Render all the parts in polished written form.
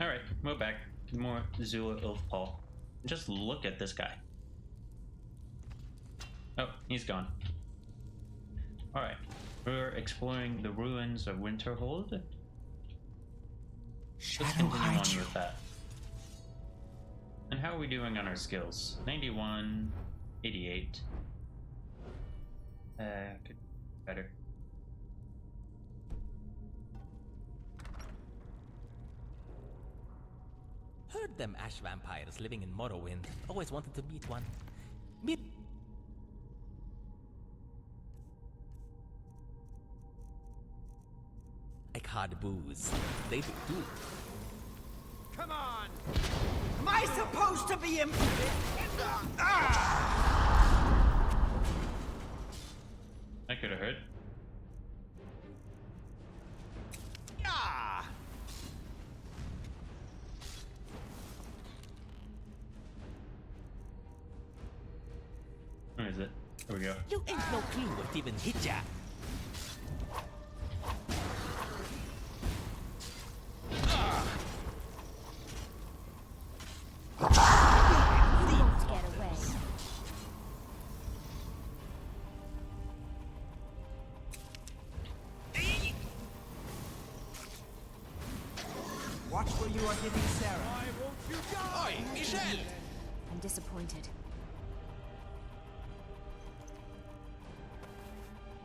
Alright, we're back. More Zula Ilath-Pal. Just look at this guy. Oh, he's gone. Alright, we're exploring the ruins of Winterhold. Let's continue on with that. And how are we doing on our skills? 91, 88. Could be better. Heard them ash vampires living in Morrowind. Always wanted to meet one. Meet. Like hard booze. They do too. Come on! Am I supposed to be That could have hurt. Ah! Where is it? There we go. You ain't no clue what even hit ya. You won't get away. Watch where you are hitting Sarah. Why won't you die? Oi, Michelle! I'm disappointed.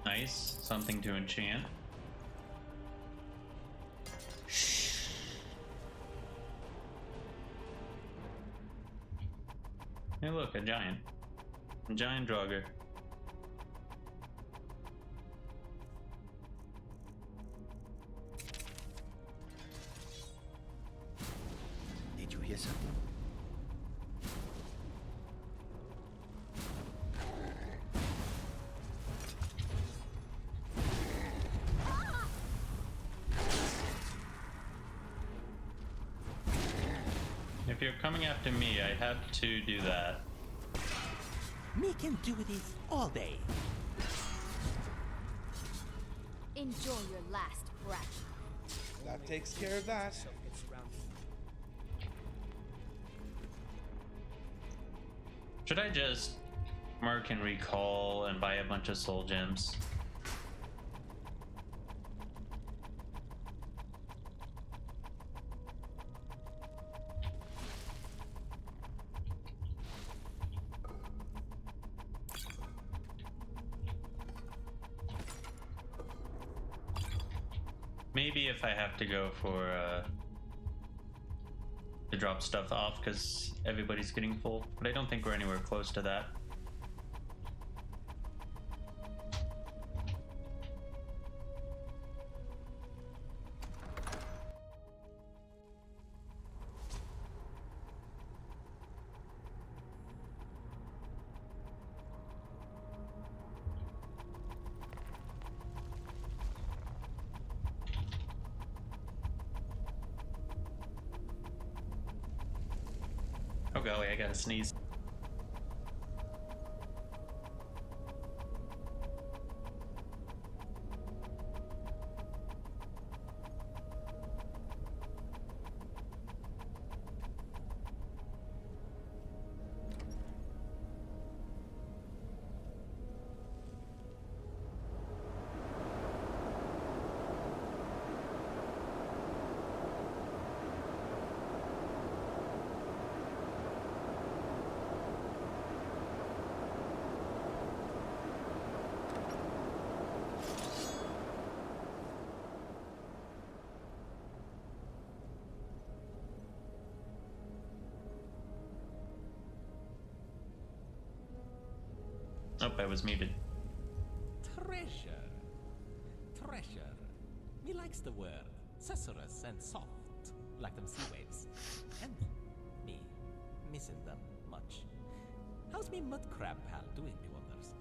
Nice. Something to enchant. Hey look, a giant. A giant Draugr. Did you hear something? If you're coming after me, I have to do that. Me can do this all day. Enjoy your last breath. That takes care of that. Should I just mark and recall and buy a bunch of soul gems? Maybe if I have to go for to drop stuff off because everybody's getting full, but I don't think we're anywhere close to that. Oh golly, I gotta sneeze. Oh, I was muted. Treasure. Treasure. Me likes the word. Susurrus and soft. Like them sea waves. And me missing them much. How's me mud crab pal doing, me wonders?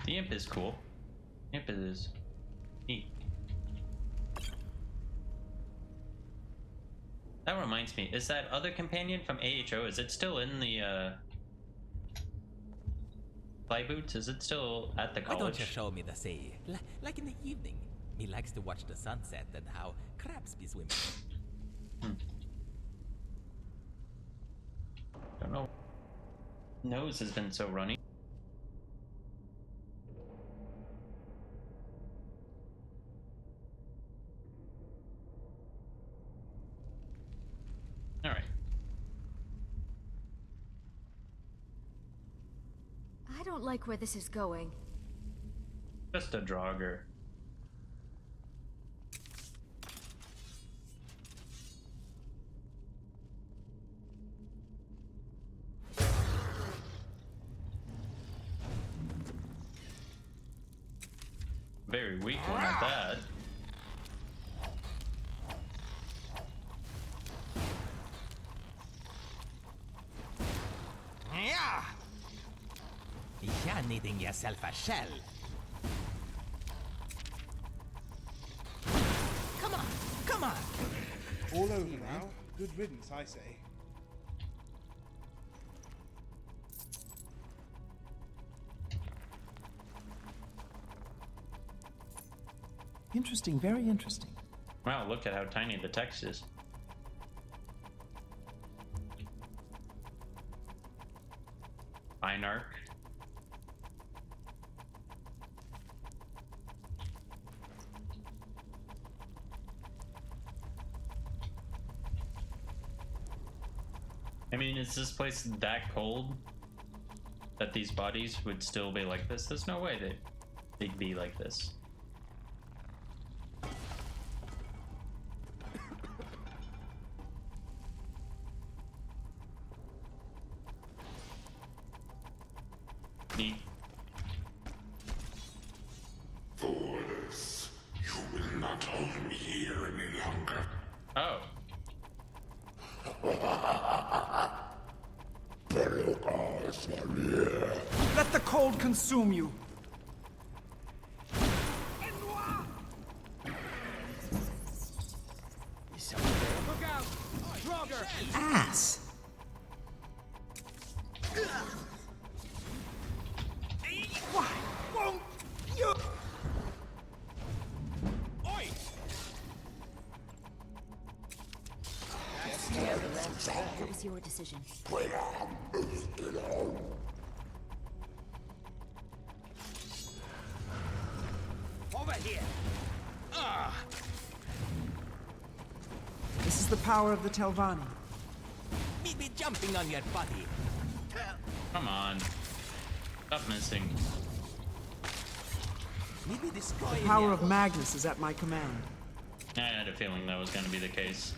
The imp is cool. Imp is neat. That reminds me, is that other companion from AHO, is it still in the fly boots? Is it still at the college? Why don't you show me the sea? Like in the evening. He likes to watch the sunset and how crabs be swimming. Don't know. Nose has been so runny. All right. I don't like where this is going. Just a Draugr. Very weak one at that. Yeah. You're needing yourself a shell. Come on, come on. All over now. Good riddance, I say. Interesting, very interesting. Wow, look at how tiny the text is. Einarch. I mean, is this place that cold that these bodies would still be like this? There's no way that they'd be like this. Neat. For this, you will not hold me here any longer. Oh. Let the cold consume you. Look out! Draugr! Ass! Why won't you? Oi! It was your decision. Over here! This is the power of the Telvanni. Me be jumping on your body. Come on. Stop missing. Me be destroying The power ya. of Magnus is at my command. I had a feeling that was going to be the case.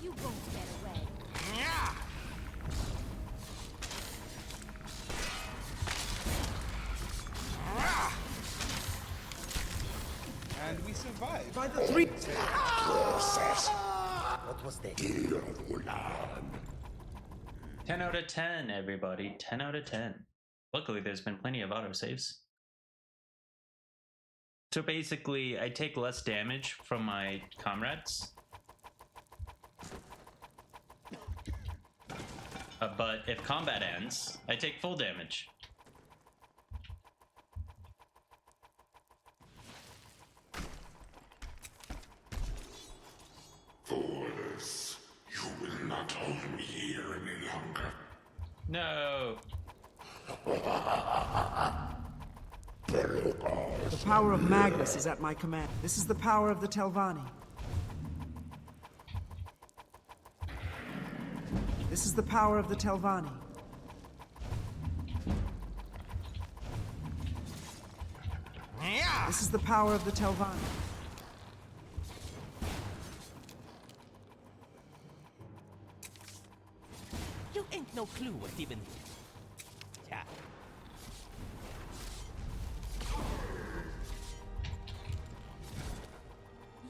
You won't get away. Yeah. And we survived. By the three... What was that? 10 out of 10, everybody. 10 out of 10. Luckily, there's been plenty of autosaves. So basically, I take less damage from my comrades. But if combat ends, I take full damage. For this, you will not hold me here any longer. No. The power of Magnus is at my command. This is the power of the Telvanni. This is the power of the Telvanni. Yeah. This is the power of the Telvanni. You ain't no clue what even. Yeah.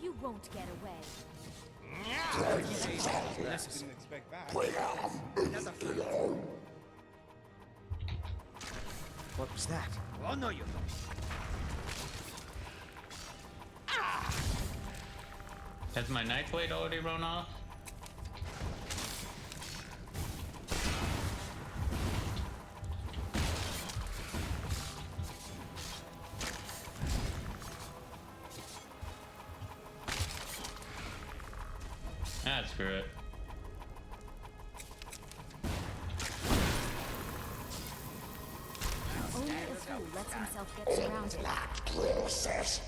You won't get away. Didn't expect that. What was that? Oh, no, you don't. Has my knife blade already run off? Ah, screw it. Only a fool lets himself get surrounded. Process.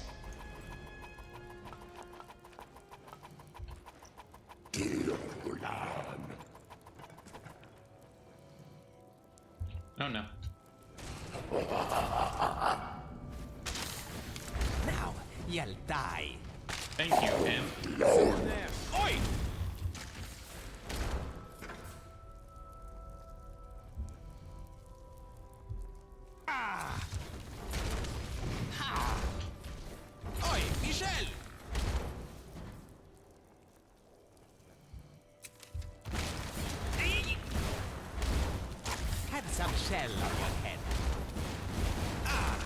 Oh no. Now, you'll die. Thank you, Im. Oi! Ah! Ha! Oi, Michel! Eey! Have some shell on your head. Ah!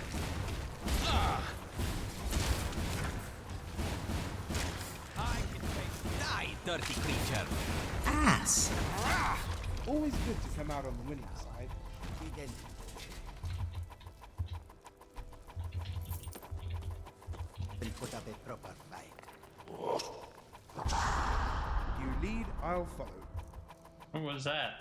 Ah! I can face. Die, dirty creature! Ass! Always good to come out on the winning side. We'll put up a proper fight. You lead, I'll follow. What was that?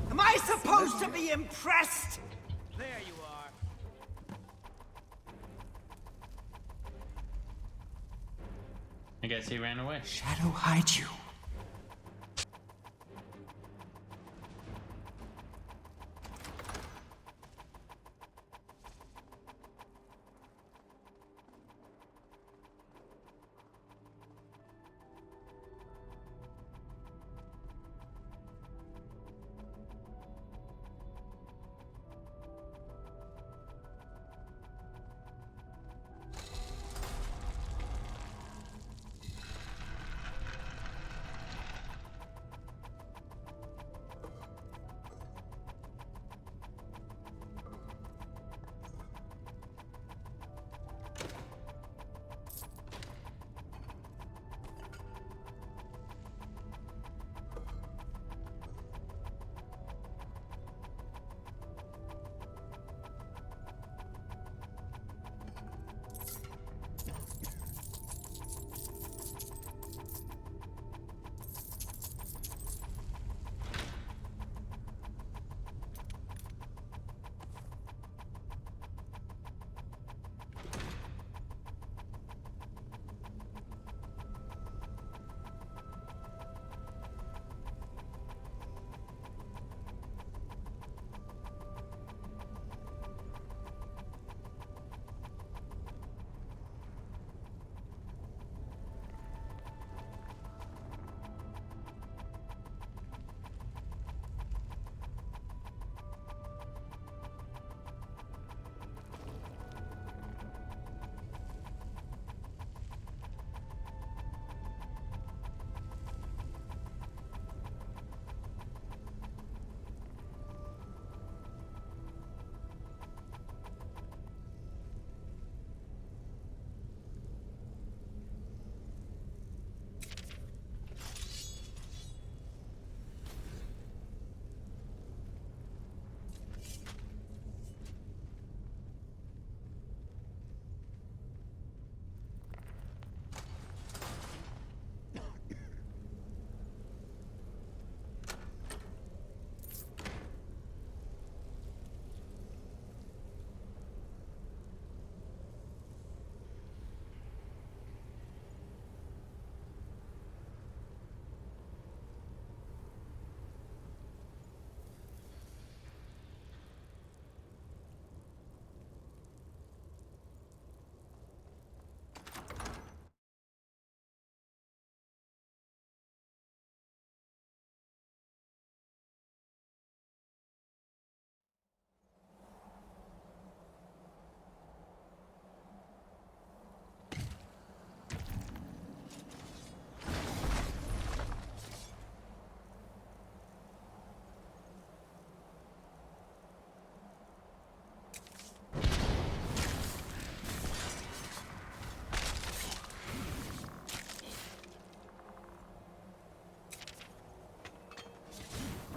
Am I supposed to be impressed? There you are. I guess he ran away. Shadow hide you.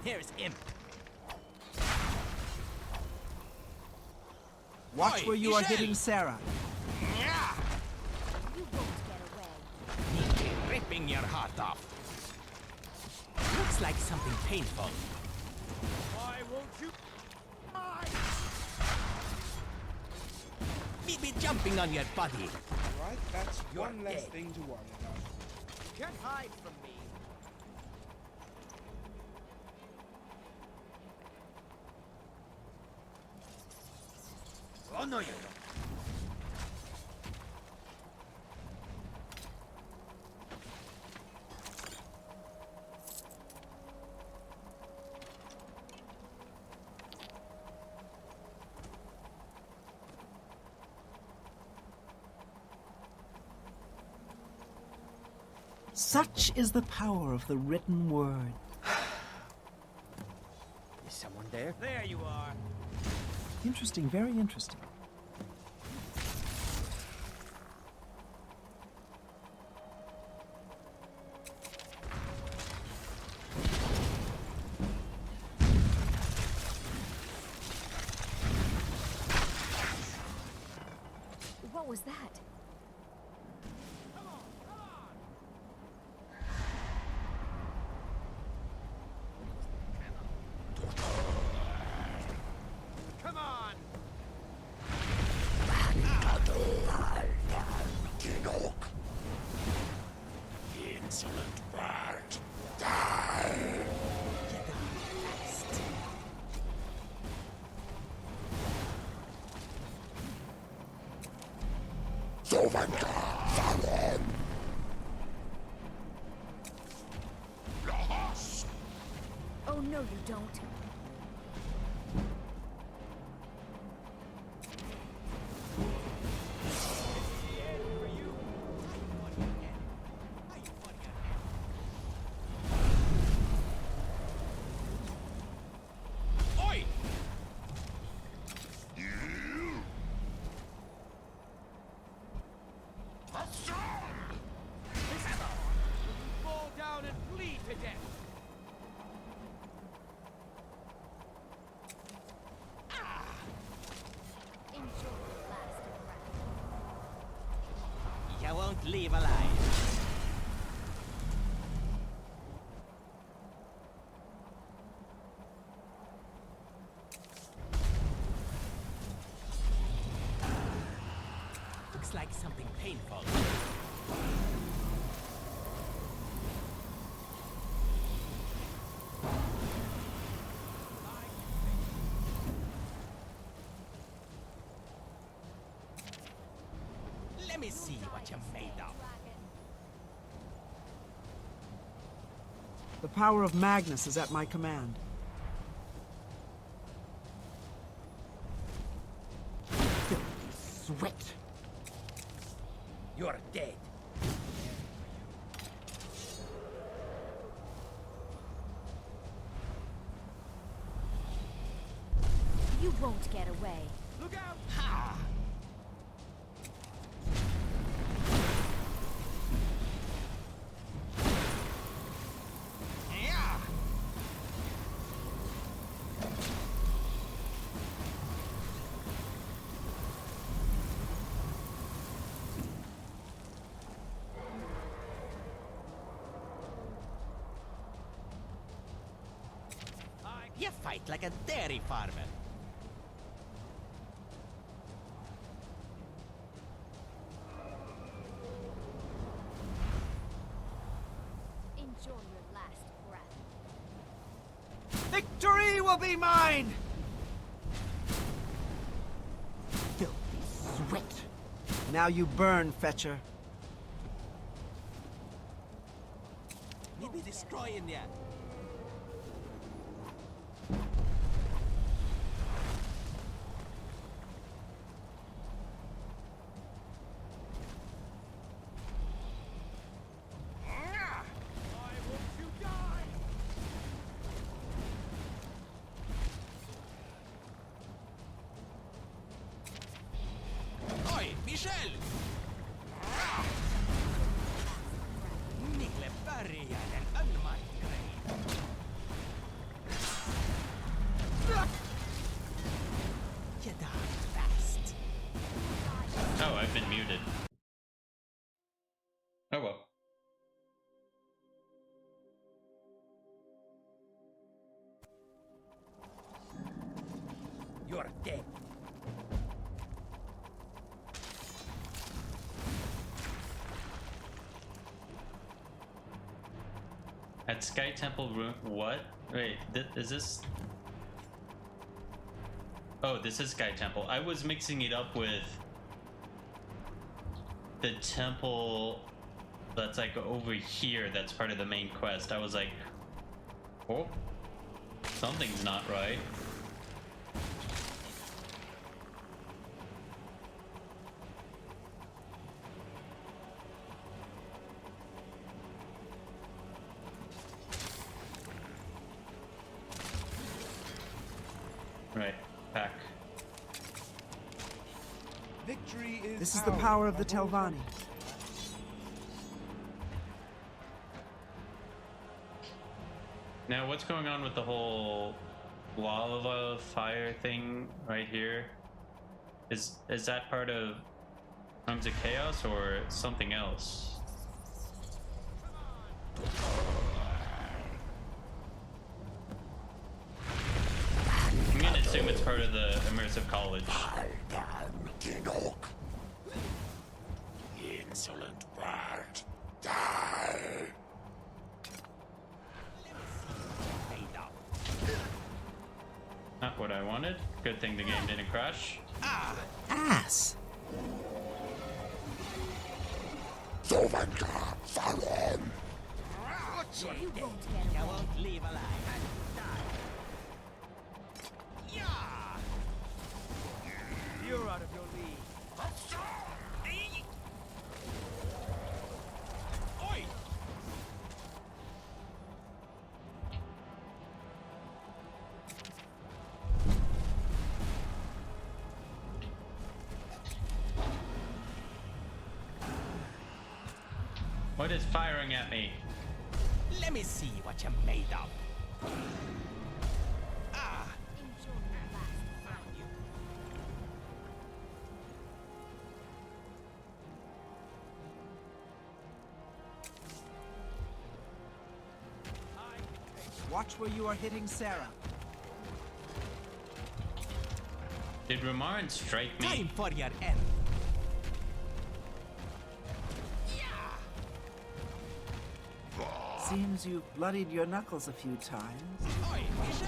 Here's him. Watch Oi, where you are Michel! hitting Sarah. You won't get away. Ripping your heart off. Looks like something painful. Why won't you? Be jumping on your body. Right? That's You're one less dead. thing to worry about. You can't hide from me. Oh no, you don't. Such is the power of the written word. Is someone there? There you are. Interesting, very interesting. What was that? Come on. Insolent rat. Die! So my God, Fallon! Lost! Oh no, you don't. Oi! Fall down and bleed to death. Enjoy your last breath. You won't leave alive. Looks like something painful. Let me see what you're made of. The power of Magnus is at my command. Sweat. You're dead. You won't get away. Look out! Ha! Yeah! You fight like a dairy farmer. Enjoy your last breath. Victory will be mine! Filthy sweat. Now you burn, Fetcher. Maybe destroying ya. Why won't you die? Oi, Michel! Nikle börjar en ömma grej. Oh well. You're dead. At Sky Temple room. What? Wait, is this? Oh, this is Sky Temple. I was mixing it up with the temple that's like over here. That's part of the main quest. I was like, oh, something's not right. Right, back. Victory is This is the power of the I've always Telvanni. Now, what's going on with the whole lava fire thing right here? Is that part of Times of Chaos or something else? I'm gonna assume it's part of the immersive college. Insolent bird, die! Not what I wanted. Good thing the game didn't crash. Ass! Zovenka, fallen! You won't get away. I won't leave alive. You're out of your league. Oi! What is firing at me? Let me see what you're made of. Ah, Enjoy your last found you. Watch where you are hitting Sarah. Did Ramaran strike me? Time for your end. Seems you've bloodied your knuckles a few times. Oi, Michelle!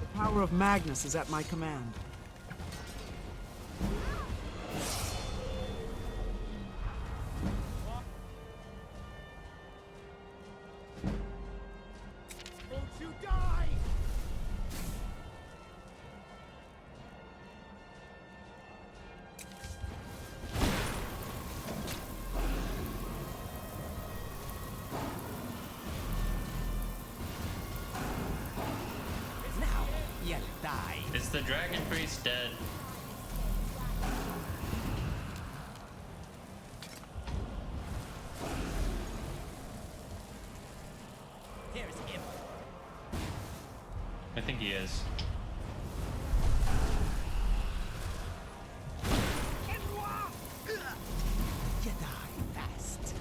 The power of Magnus is at my command. Won't you die? Now, you'll die. Is the Dragon Priest dead? Here's him. I think he is. You die fast.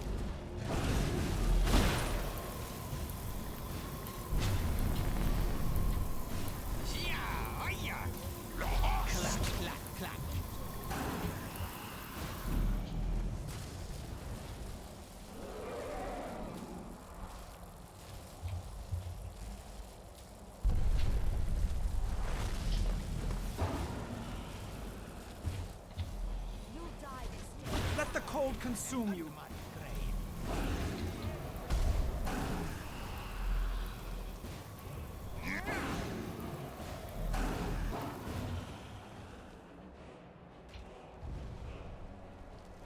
Clack, clack, clack. You'll die this day. Let the cold consume you. My grave.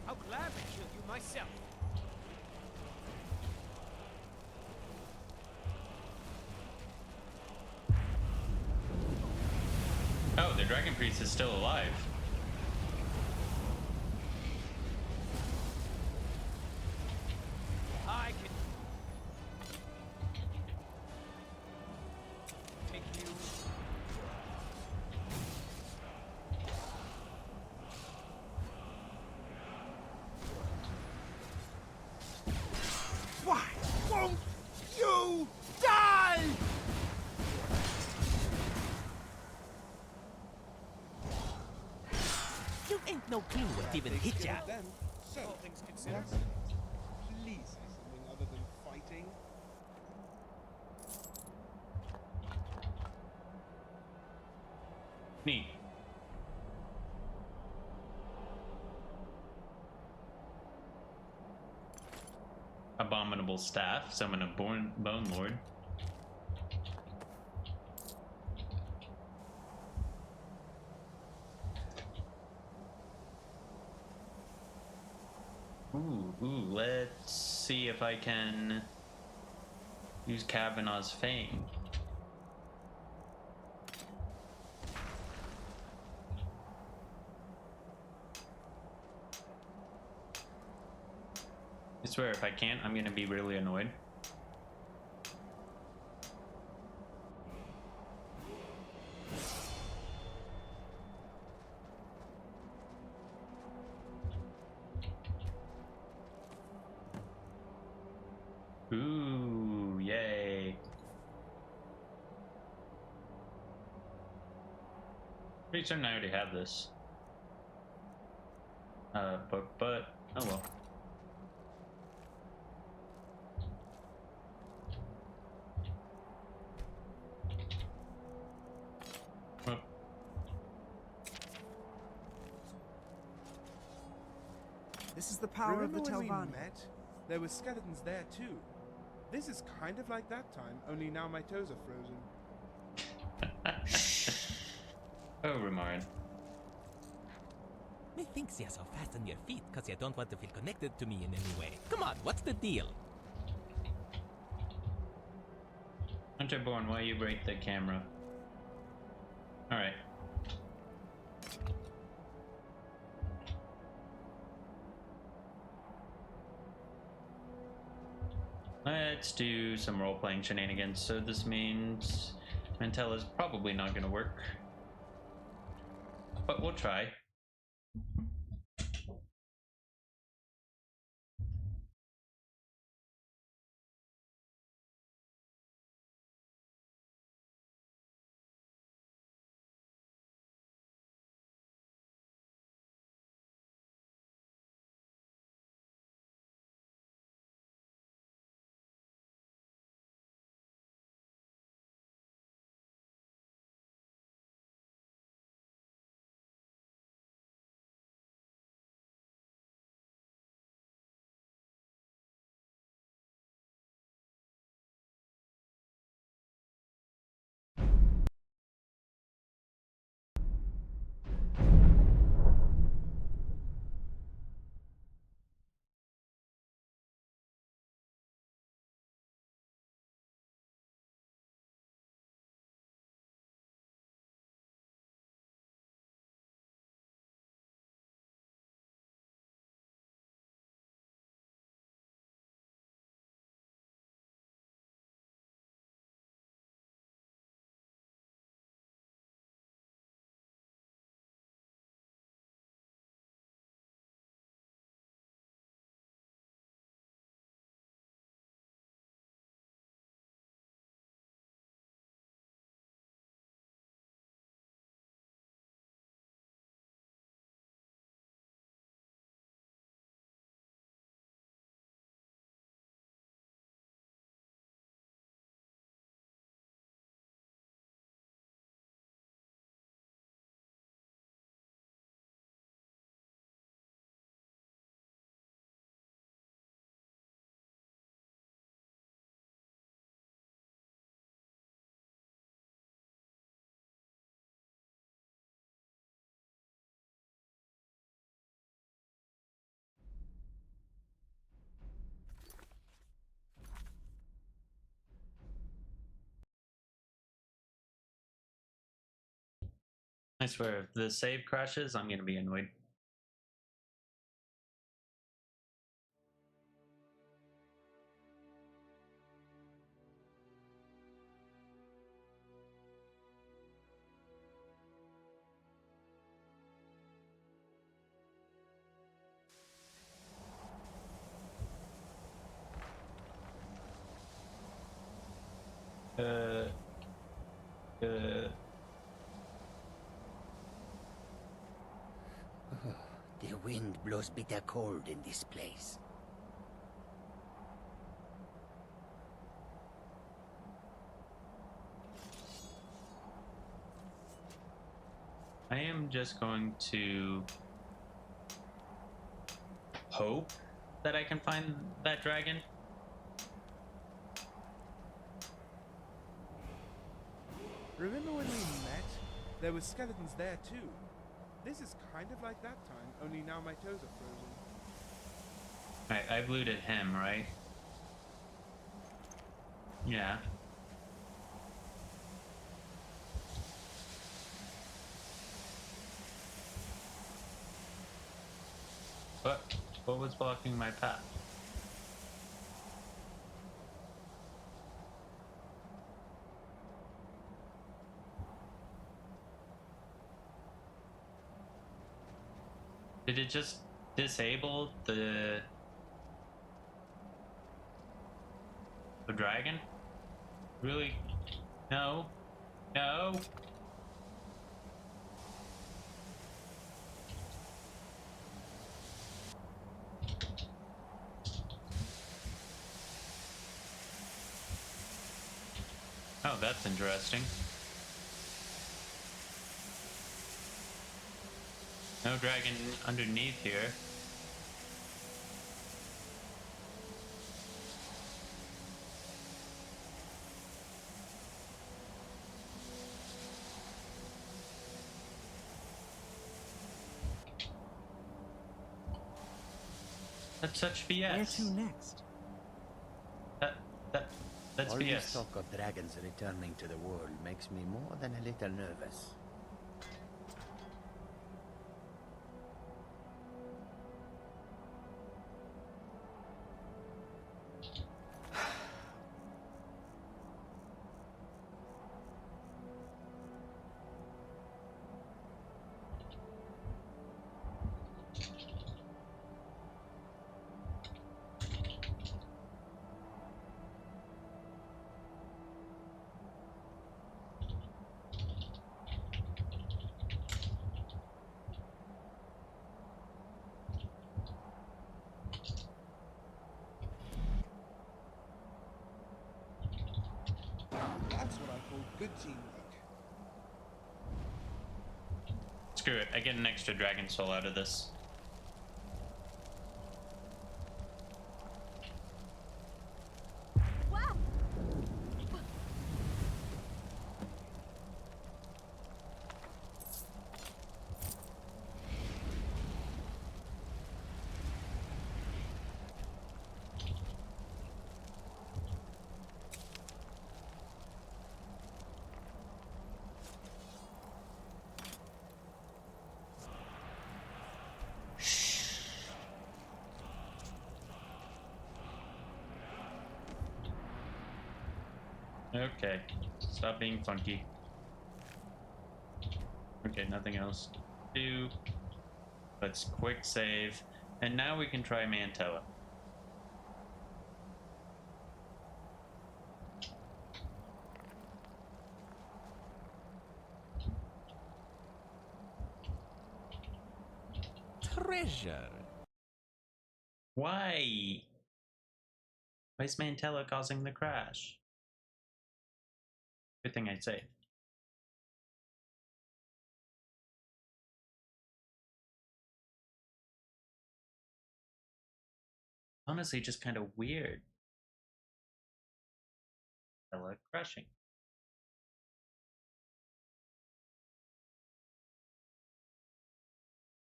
I'll gladly kill you myself. Oh, the Dragon Priest is still alive. I can take you. think no king would even Takes hit care ya. of them. So, All things considered. yes, please say something other than fighting. Neat. Abominable staff, summon a bone lord. Ooh, let's see if I can use Kavanaugh's Fame. I swear, if I can't, I'm gonna be really annoyed. Ooh, yay. Pretty certain I already have this. But, oh well. Oh. This is the power of the Remember when we Telvanni. met? There were skeletons there too. This is kind of like that time, only now my toes are frozen. Oh, Remarin. Methinks you're so fast on your feet because you don't want to feel connected to me in any way. Come on, what's the deal? Hunterborn, why you break the camera? Alright. Let's do some role-playing shenanigans. So this means Mantella's probably not going to work. But we'll try. I swear, if the save crashes, I'm going to be annoyed. Uh, The wind blows bitter cold in this place. I am just going to hope that I can find that dragon. Remember when we met? There were skeletons there too. This is kind of like that time, only now my toes are frozen. Alright, I've looted him, right? Yeah. What was blocking my path? Did it just disable the dragon? Really? No. No. Oh, that's interesting. No dragon underneath here. That's such BS. Where to next? That's All BS. this talk of dragons returning to the world makes me more than a little nervous. That's what I call good teamwork. Screw it. I get an extra dragon soul out of this. Wow! Okay. Stop being funky. Okay, nothing else to do. Let's quick save. And now we can try Mantella. Treasure. Why? Why is Mantella causing the crash? Good thing I saved. Honestly, just kind of weird. Mantella crashing.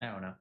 I don't know.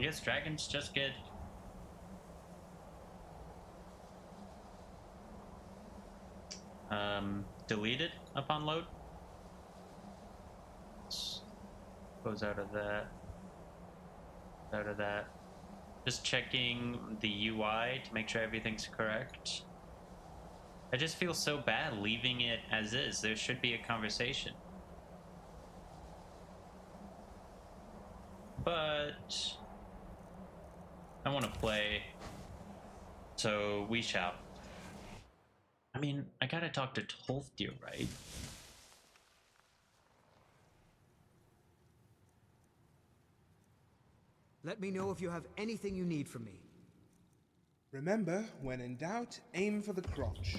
guess dragons just get deleted upon load. Goes out of that. Out of that. Just checking the UI to make sure everything's correct. I just feel so bad leaving it as is. There should be a conversation. But I want to play, so we shall. I mean, I gotta talk to Tolfdir, right? Let me know if you have anything you need from me. Remember, when in doubt, aim for the crotch.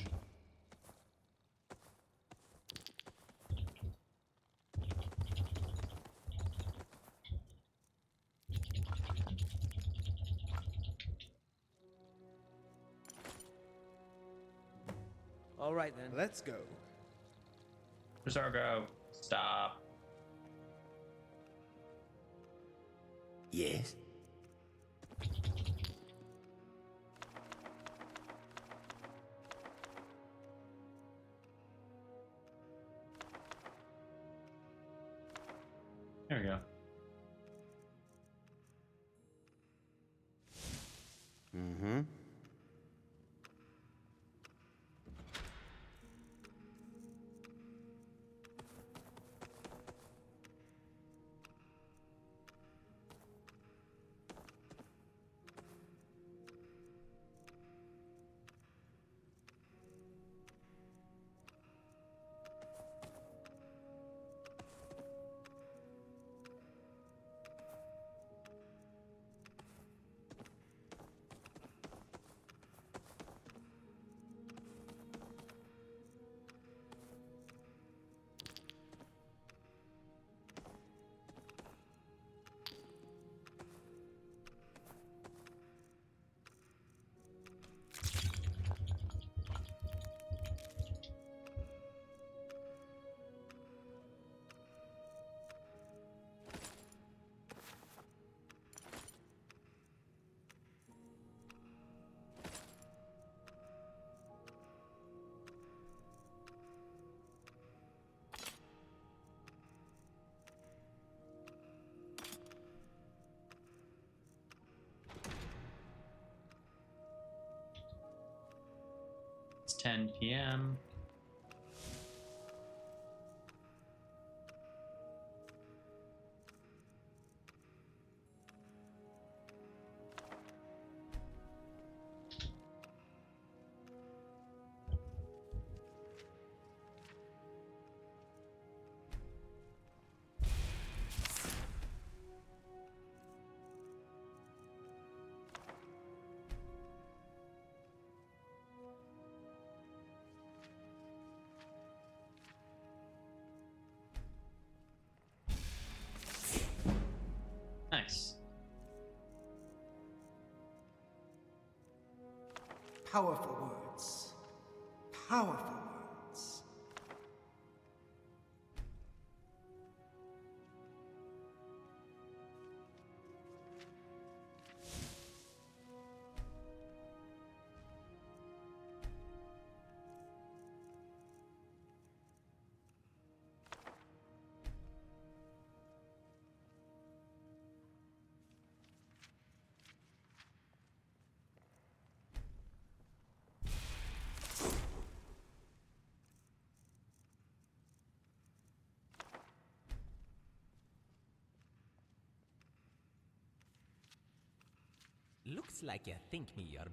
All right then. Let's go. Zargo, stop. Yes. There we go. Mm-hmm. It's 10 p.m. Nice. Powerful words. Powerful words. Looks like you think me your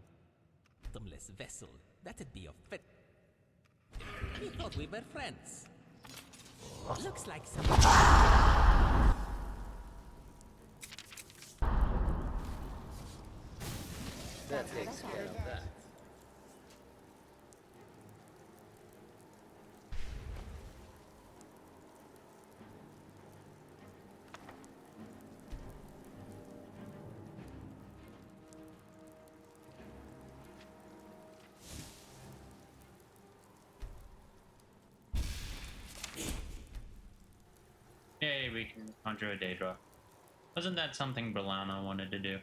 bottomless vessel. That'd be a fit. We thought we were friends. Looks like some. That takes care of that. Yay, we can conjure a Daedra. Wasn't that something Bralana wanted to do?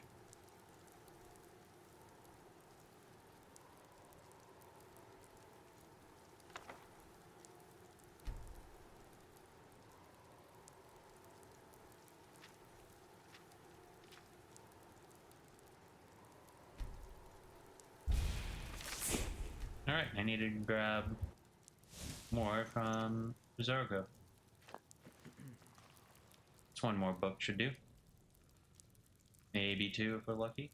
Alright, I need to grab more from Zorgo. Just one more book should do. Maybe two if we're lucky.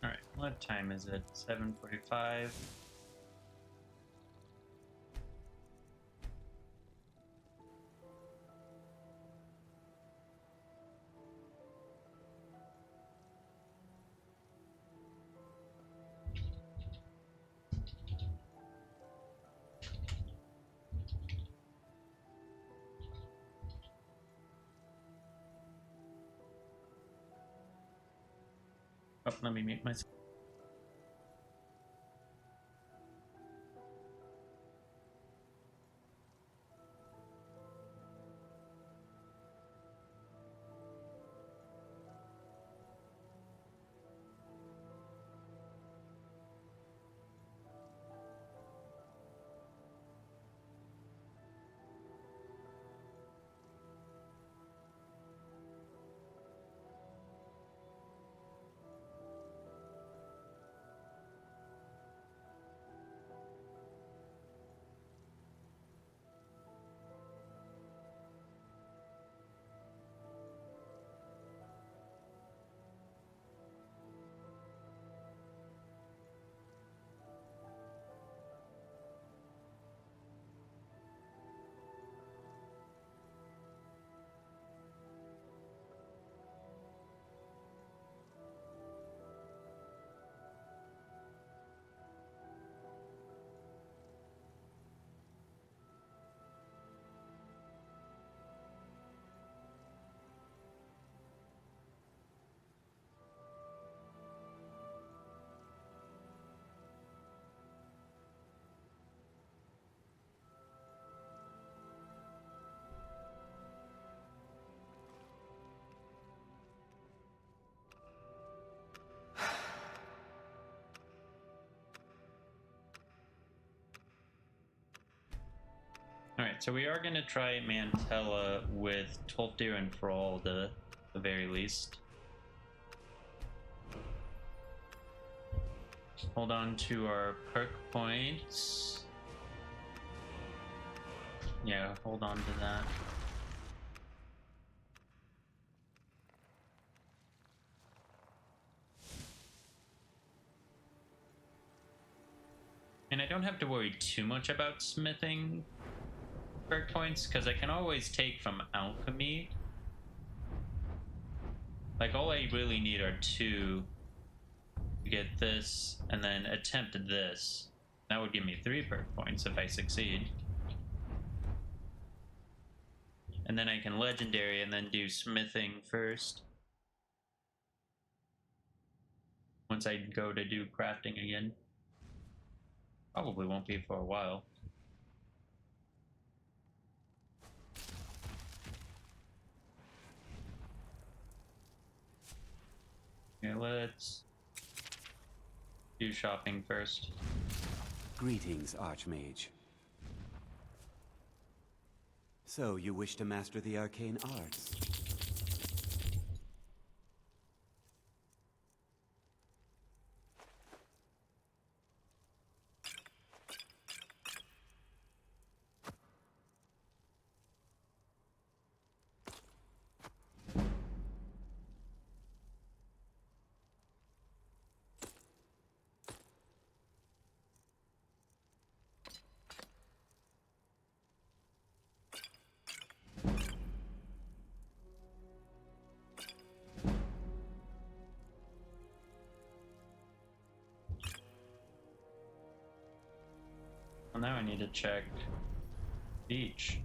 Alright, what time is it? 7:45. Oh, let me mute myself. Alright, so we are going to try Mantella with Tolfdir and Thrall, the very least. Hold on to our perk points. Yeah, hold on to that. And I don't have to worry too much about smithing perk points, because I can always take from alchemy. Like, all I really need are two to get this, and then attempt this. That would give me 3 perk points if I succeed. And then I can legendary and then do smithing first. once I go to do crafting again. Probably won't be for a while. Okay, let's do shopping first. Greetings, Archmage. So, you wish to master the arcane arts? Well, now I need to check beach.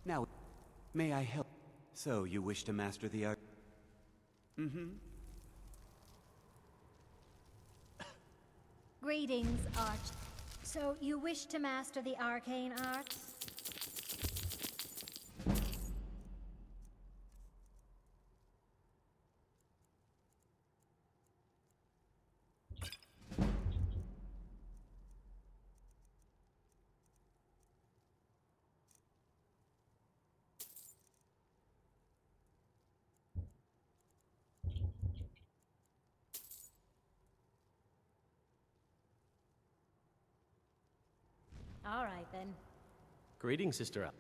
Now, may I help? So, you wish to master the art? Greetings, Arch. So, you wish to master the arcane arts? All right, then. Greetings, Sister Al.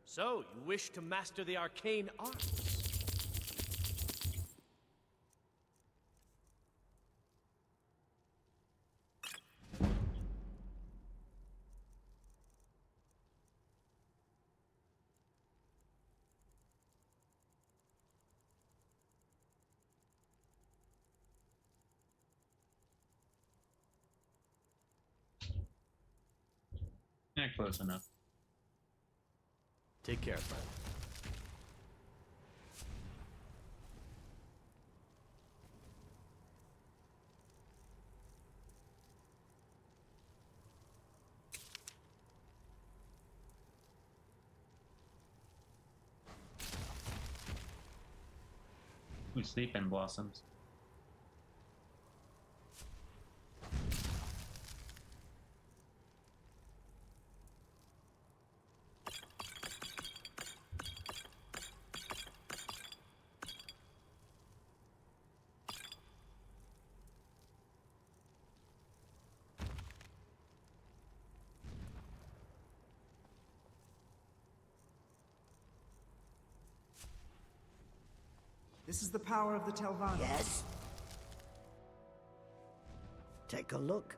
So, you wish to master the arcane arts? Yeah, close enough. Take care, friend. Ooh, sleeping blossoms. This is the power of the Telvanni. Yes? Take a look.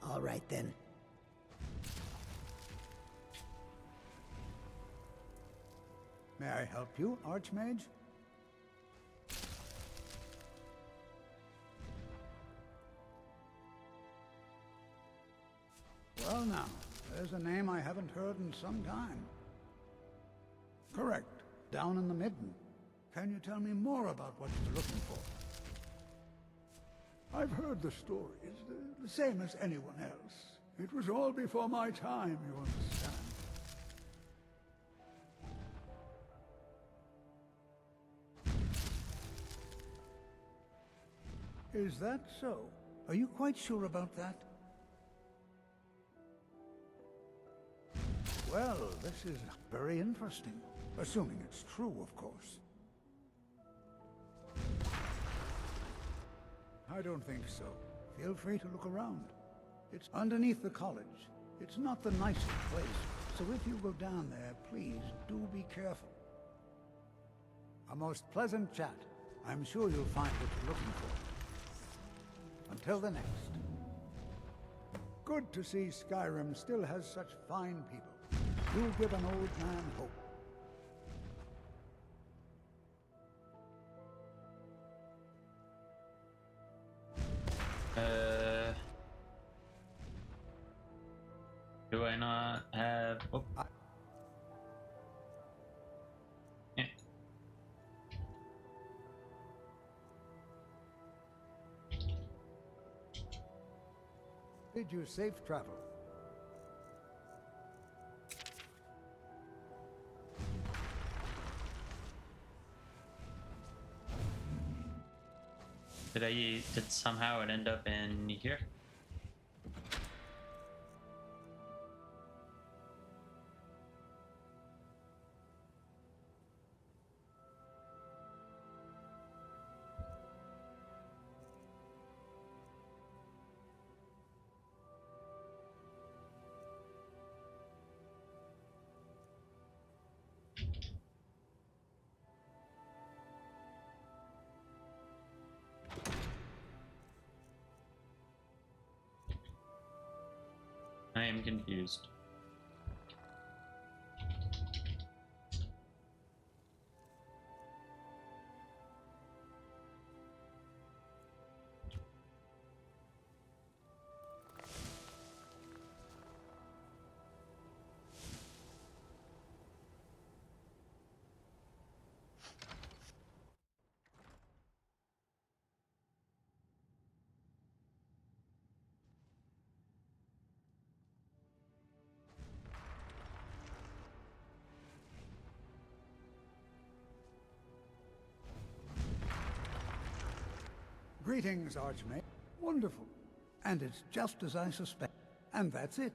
All right, then. May I help you, Archmage? Well now, there's a name I haven't heard in some time. Correct, down in the midden. Can you tell me more about what you're looking for? I've heard the stories, the same as anyone else. It was all before my time, you understand. Is that so? Are you quite sure about that? Well, this is very interesting. Assuming it's true, of course. I don't think so. Feel free to look around. It's underneath the college. It's not the nicest place, so if you go down there, please do be careful. A most pleasant chat. I'm sure you'll find what you're looking for. Until the next. Good to see Skyrim still has such fine people. You give an old man hope. Do I not have... Oh. Yeah. Bid you safe travel. Did somehow it end up in here? I am confused. Greetings, Archmage. Wonderful. And it's just as I suspect. And that's it.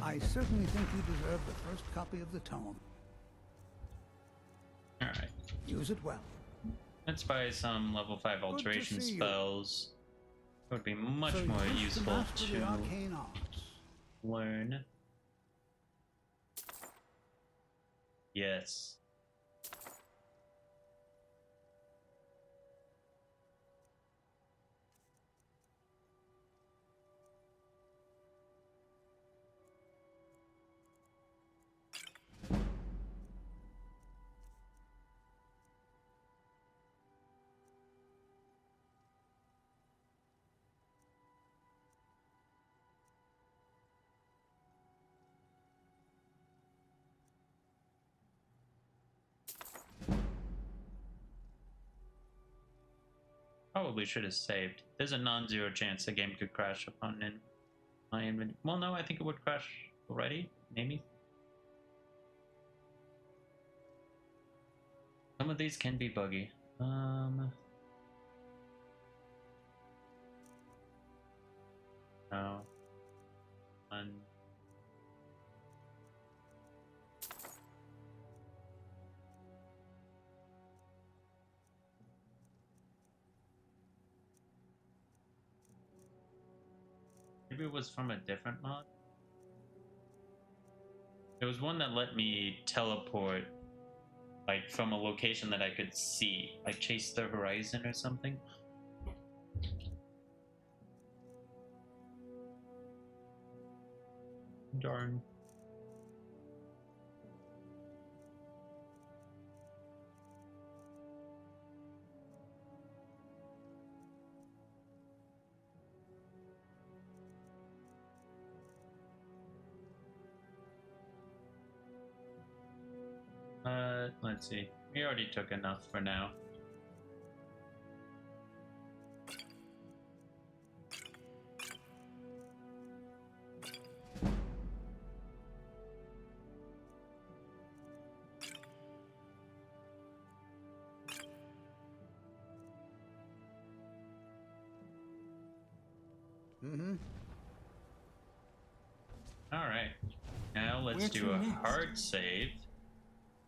I certainly think you deserve the first copy of the tome. Alright. Use it well. Let's buy some level 5 alteration spells. It would be much So more you useful master the to arcane arts. learn. Yes. Probably should have saved. There's a non-zero chance the game could crash upon in my inventory. Well, no, I think it would crash already. Maybe. Some of these can be buggy. No. Maybe it was from a different mod. There was one that let me teleport, like, from a location that I could see, like chase the horizon or something. Darn. Let's see. We already took enough for now. Alright. Now let's do a hard save.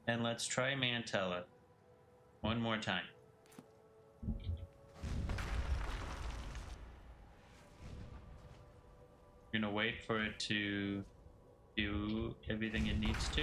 And let's try Mantella. One more time. We're gonna wait for it to do everything it needs to.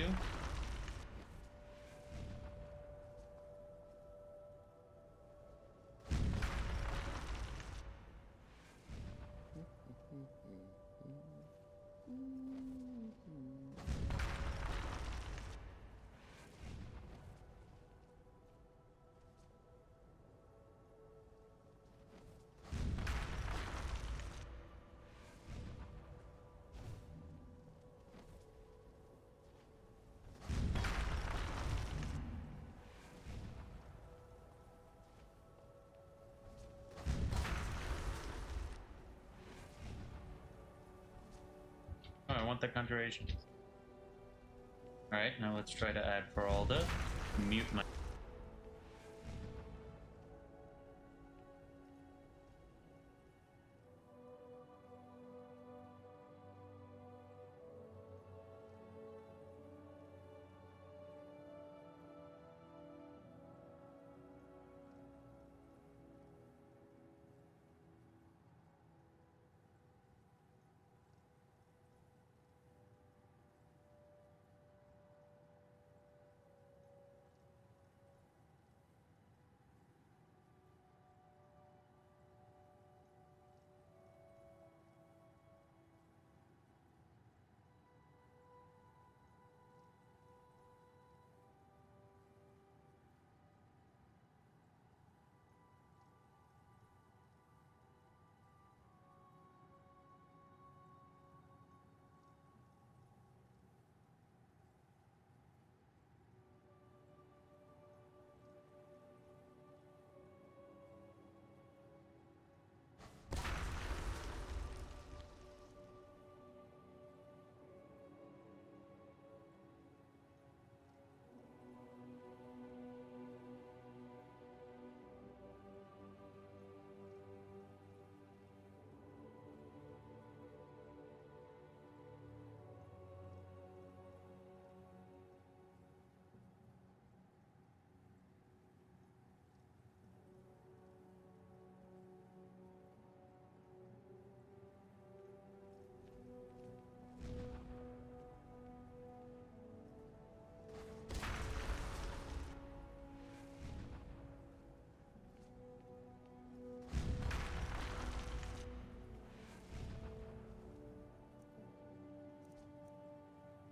Oh, I want the conjuration. Alright, now let's try to add for all the mute my.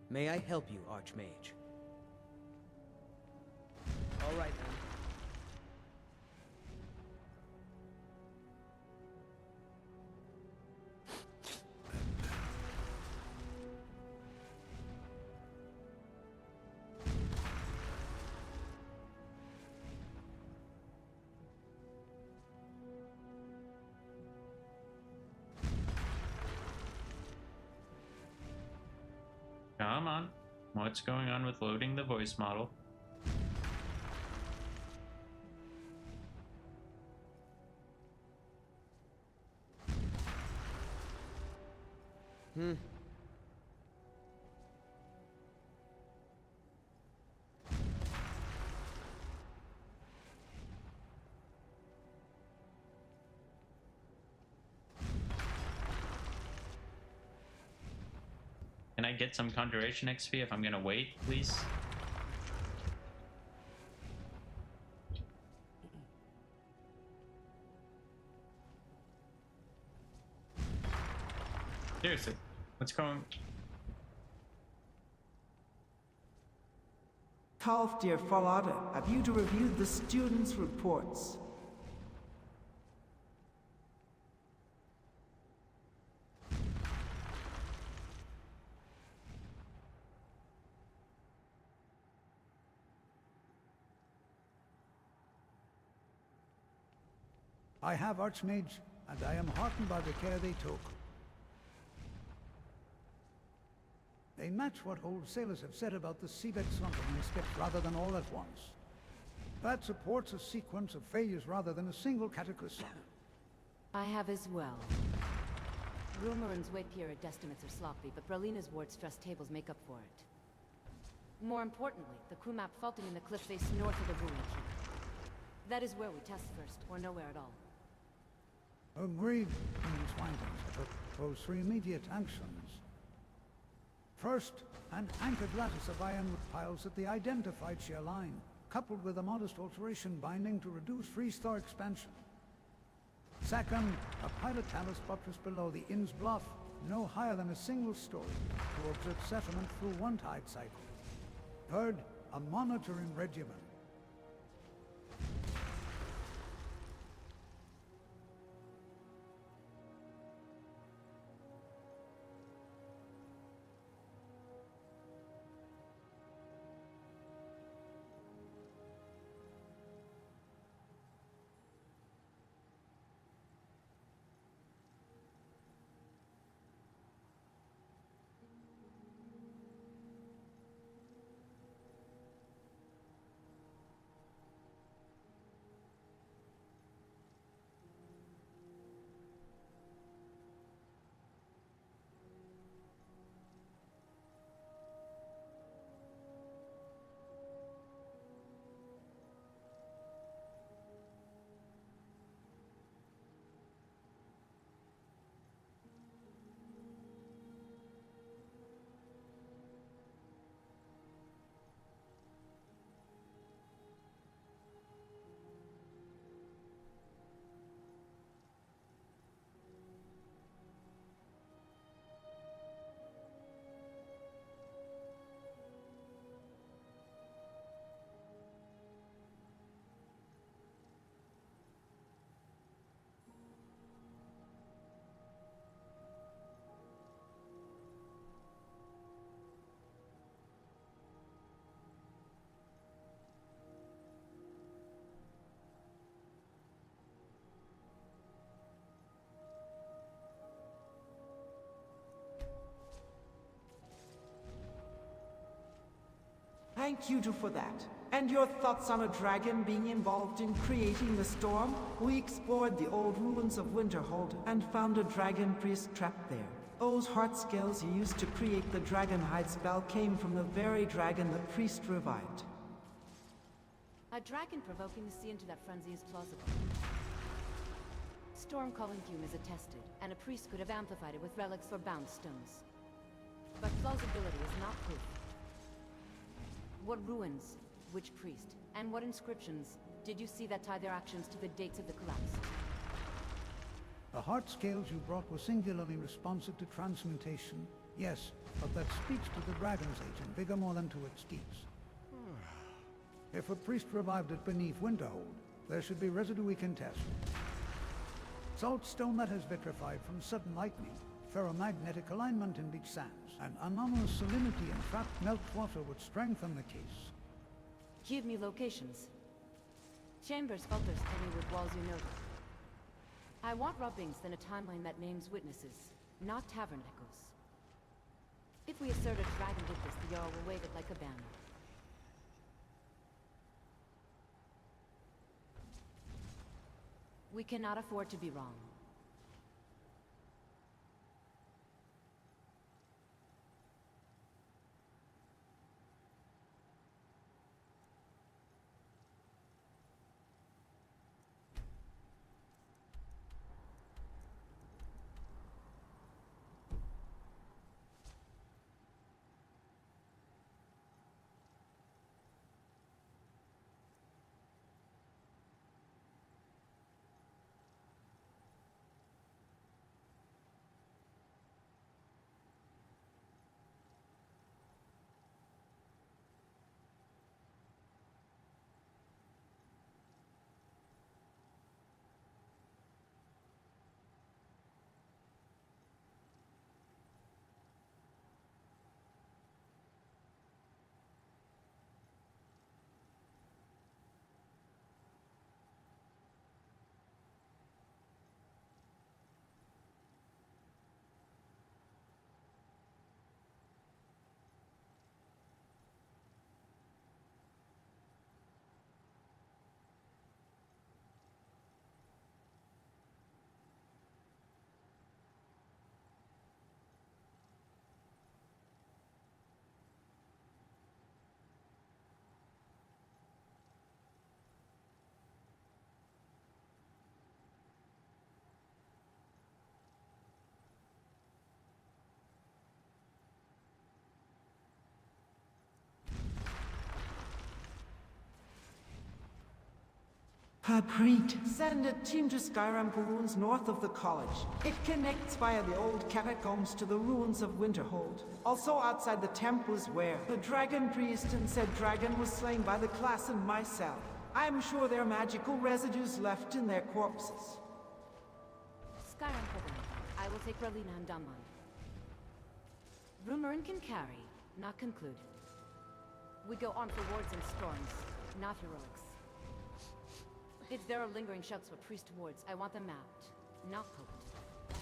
May I help you, Archmage? All right, then. Come on. What's going on with loading the voice model? Can I get some conjuration XP if I'm gonna wait, please? Seriously, what's going? Talfdir Falada, have you to review the students' reports? I have, Archmage, and I am heartened by the care they took. They match what old sailors have said about the seabed slumping in steps rather than all at once. That supports a sequence of failures rather than a single cataclysm. I have as well. Rumorin's weight period estimates are sloppy, but Bralina's ward stress tables make up for it. More importantly, the crew map faulting in the cliff face north of the Wooing Keep. That is where we test first, or nowhere at all. Agreed. In these findings, I propose 3 immediate actions. First, an anchored lattice of ironwood piles at the identified shear line, coupled with a modest alteration binding to reduce freeze-thaw expansion. Second, a pilot talus buttress below the inn's bluff, no higher than a single story, to observe settlement through one tide cycle. Third, a monitoring regimen. Thank you for that. And your thoughts on a dragon being involved in creating the storm? We explored the old ruins of Winterhold and found a dragon priest trapped there. Those heart scales you used to create the dragonhide spell came from the very dragon the priest revived. A dragon provoking the sea into that frenzy is plausible. Storm calling fume is attested, and a priest could have amplified it with relics or bound stones. But plausibility is not proof. What ruins, which priest, and what inscriptions did you see that tie their actions to the dates of the collapse? The heart scales you brought were singularly responsive to transmutation. Yes, but that speaks to the dragon's age in vigor more than to its deeds. If a priest revived it beneath Winterhold, there should be residue we can test. Salt stone that has vitrified from sudden lightning, ferromagnetic alignment in beach sands, and anomalous salinity in trapped meltwater would strengthen the case. Give me locations. Chambers filters any with walls you noted. I want rubbings in a timeline that names witnesses, not tavern echoes. If we assert a dragon did this, the Jarl will wave it like a banner. We cannot afford to be wrong. Preet, send a team to Skyramp ruins north of the college. It connects via the old catacombs to the ruins of Winterhold. Also outside the temple is where the dragon priest and said dragon was slain by the class and myself. I'm sure there are magical residues left in their corpses. Skyrim for them. I will take Rowena and Dunmer. Rumorin can carry, not conclude. We go on for wards and storms, not heroics. If there are lingering shouts for priest wards, I want them mapped, not poked.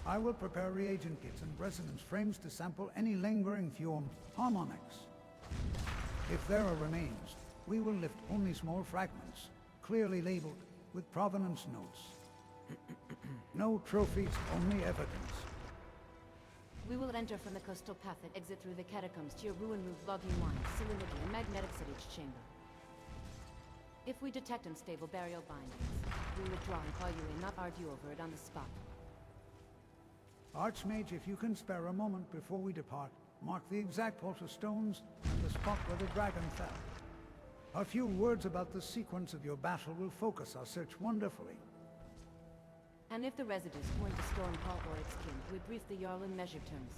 I will prepare reagent kits and resonance frames to sample any lingering fume harmonics. If there are remains, we will lift only small fragments, clearly labeled with provenance notes. No trophies, only evidence. We will enter from the coastal path and exit through the catacombs to your ruin-moved logging line, salinity, and magnetic sillage chamber. If we detect unstable burial bindings, we withdraw and call you in, not argue over it on the spot. Archmage, if you can spare a moment before we depart, mark the exact altar stones and the spot where the dragon fell. A few words about the sequence of your battle will focus our search wonderfully. And if the residues point to Stormcall or its kin, we brief the Jarl in measured terms.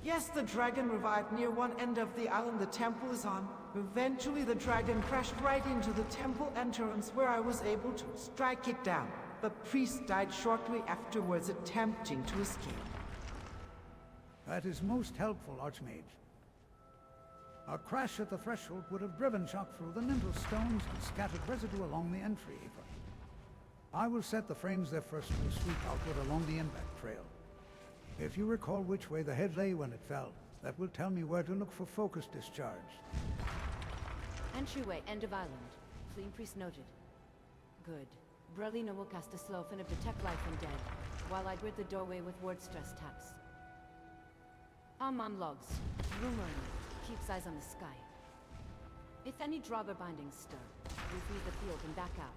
Yes, the dragon revived near one end of the island the temple is on. Eventually the dragon crashed right into the temple entrance where I was able to strike it down. The priest died shortly afterwards attempting to escape. That is most helpful, Archmage. Our crash at the threshold would have driven shock through the nimble stones and scattered residue along the entry. I will set the frames there first to sweep outward along the impact trail. If you recall which way the head lay when it fell, that will tell me where to look for focus discharge. Entryway, end of island. Fleeing priest noted. Good. Brelina will cast a slow fin of detect life and dead, while I grid the doorway with ward stress taps. Amon logs. Rumoring. Keeps eyes on the sky. If any drawber bindings stir, we freeze the field and back out.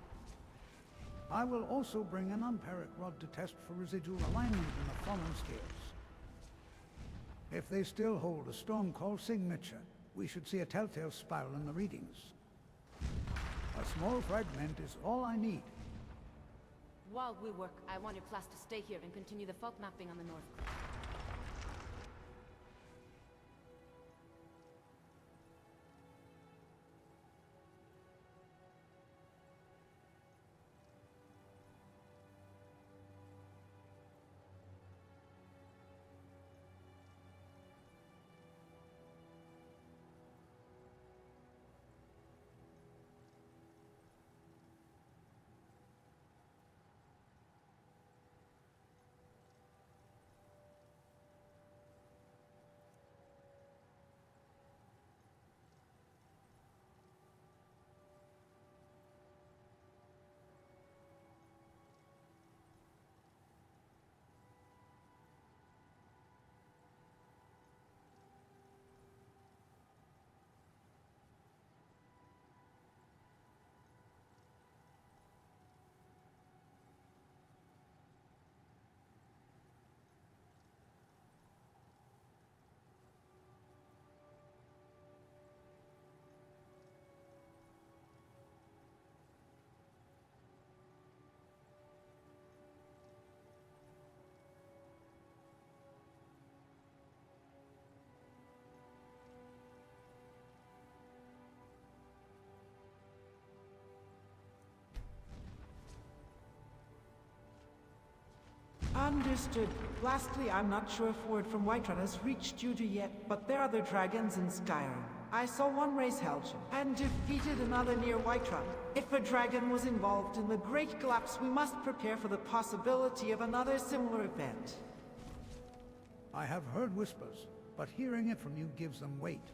I will also bring an Amperic rod to test for residual alignment in the fallen scales. If they still hold a Stormcall signature, we should see a telltale spiral in the readings. A small fragment is all I need. While we work, I want your class to stay here and continue the fault mapping on the north. Understood. Lastly, I'm not sure if word from Whiterun has reached Judah yet, but there are other dragons in Skyrim. I saw one race Helge, and defeated another near Whiterun. If a dragon was involved in the Great Collapse, we must prepare for the possibility of another similar event. I have heard whispers, but hearing it from you gives them weight.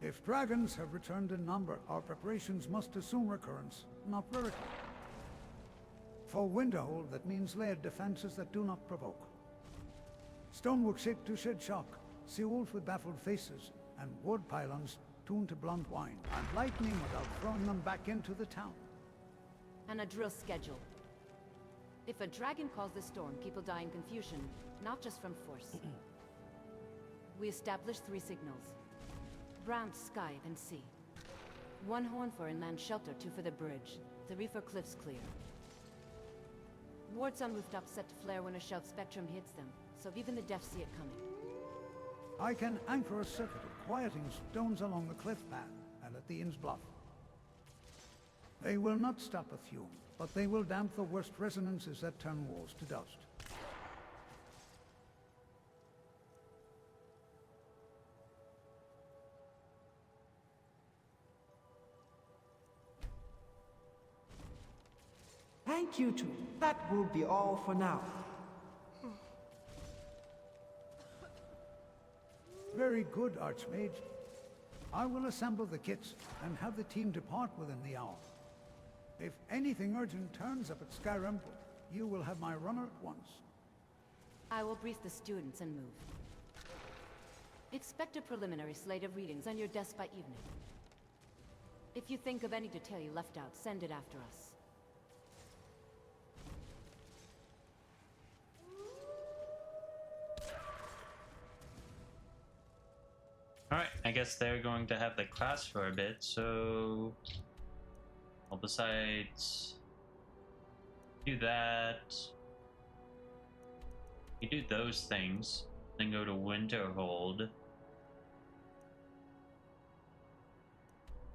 If dragons have returned in number, our preparations must assume recurrence, not rarity. For Winterhold, that means layered defenses that do not provoke. Stonework shaped to shed shock, sea-wolf with baffled faces, and wood pylons tuned to blunt wine, and lightning without throwing them back into the town. And a drill schedule. If a dragon calls the storm, people die in confusion, not just from force. We establish 3 signals. Ground, sky, and sea. 1 horn for inland shelter, 2 for the bridge, 3 for cliffs clear. Wards on rooftops set to flare when a shout spectrum hits them, so even the deaf see it coming. I can anchor a circuit of quieting stones along the cliff path and at the inn's bluff. They will not stop a fume, but they will damp the worst resonances that turn walls to dust. Thank you two. That will be all for now. Very good, Archmage. I will assemble the kits and have the team depart within the hour. If anything urgent turns up at Skyrim, you will have my runner at once. I will brief the students and move. Expect a preliminary slate of readings on your desk by evening. If you think of any detail you left out, send it after us. Alright, I guess they're going to have the class for a bit, so... Well, besides... Do that... You do those things, then go to Winterhold.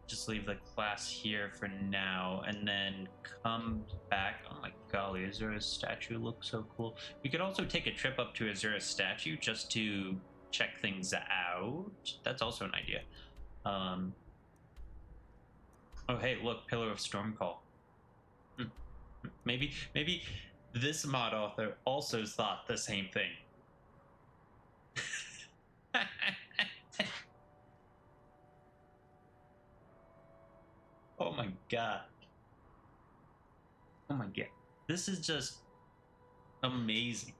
Just leave the class here for now, and then come back. Oh my golly, Azura's statue looks so cool. We could also take a trip up to Azura's statue just to check things out. That's also an idea. Oh hey, look, Pillar of Stormcall. Maybe this mod author also thought the same thing. Oh my god. Oh my god. This is just amazing.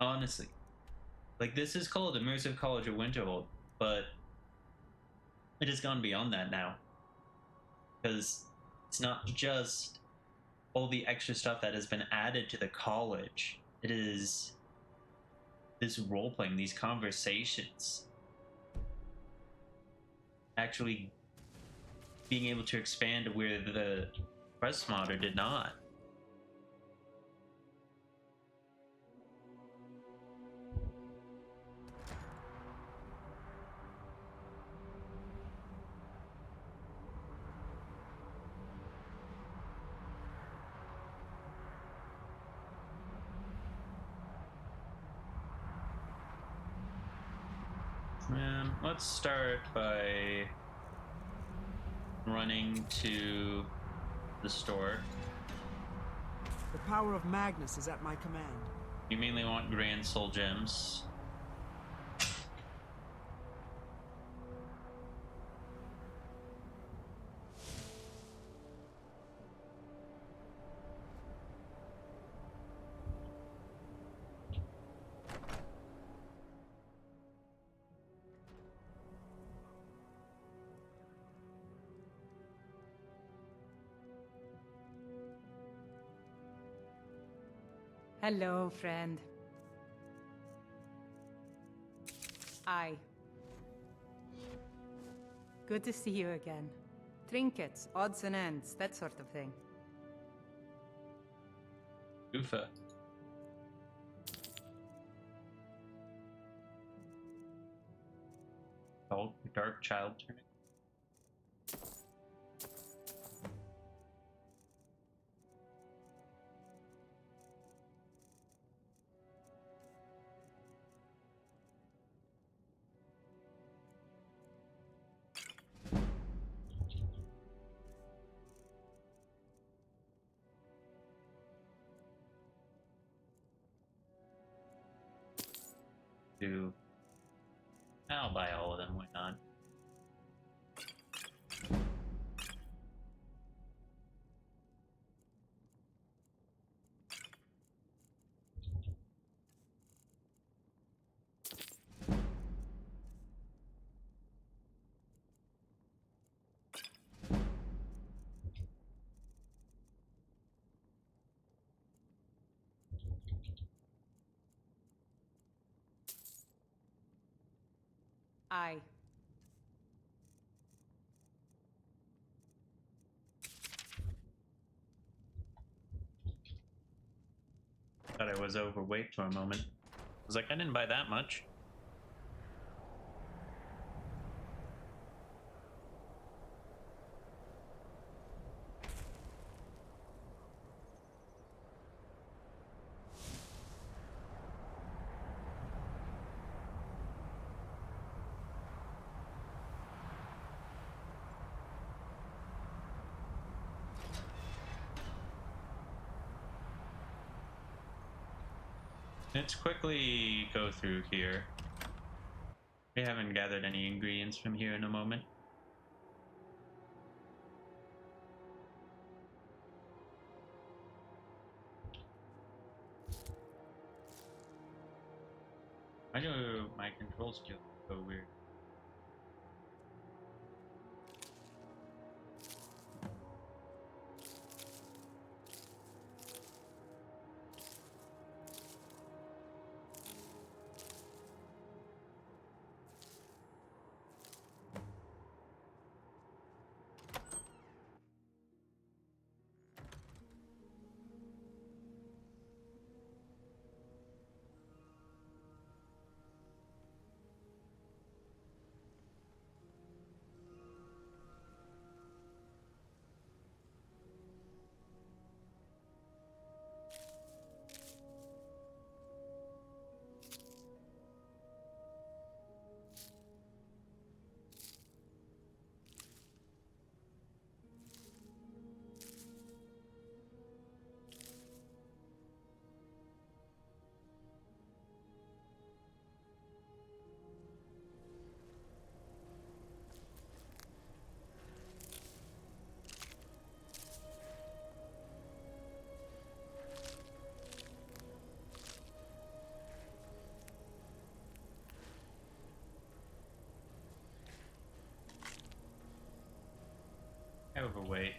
Honestly. Like, this is called Immersive College of Winterhold, but it has gone beyond that now. Because it's not just all the extra stuff that has been added to the college. It is this role-playing, these conversations. Actually being able to expand where the Quest modder did not. Let's start by running to the store. The power of Magnus is at my command. You mainly want Grand Soul Gems. Hello, friend. Aye. Good to see you again. Trinkets, odds and ends, that sort of thing. Ufa. Old dark child turning. to... I'll buy all of them, why not? Aye. Thought I was overweight for a moment. I was like, I didn't buy that much. Let's quickly go through here. We haven't gathered any ingredients from here in a moment. Why do my control skills so weird? Overweight.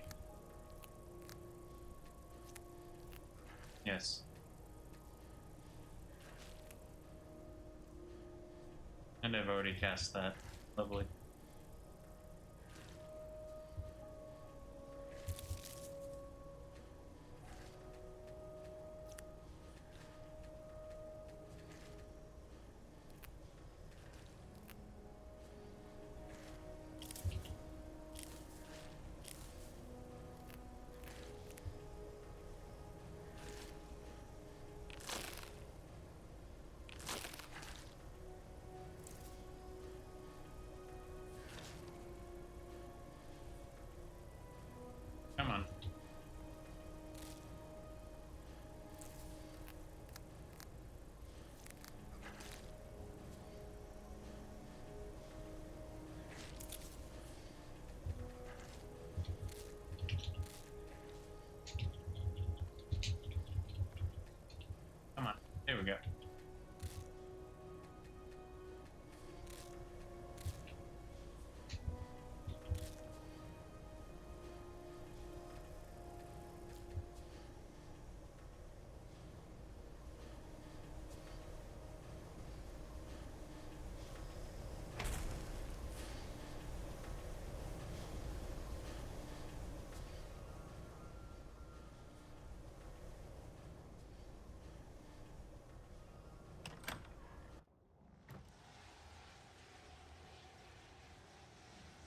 Yes. And I've already cast that. Lovely. Come on. Come on. There we go.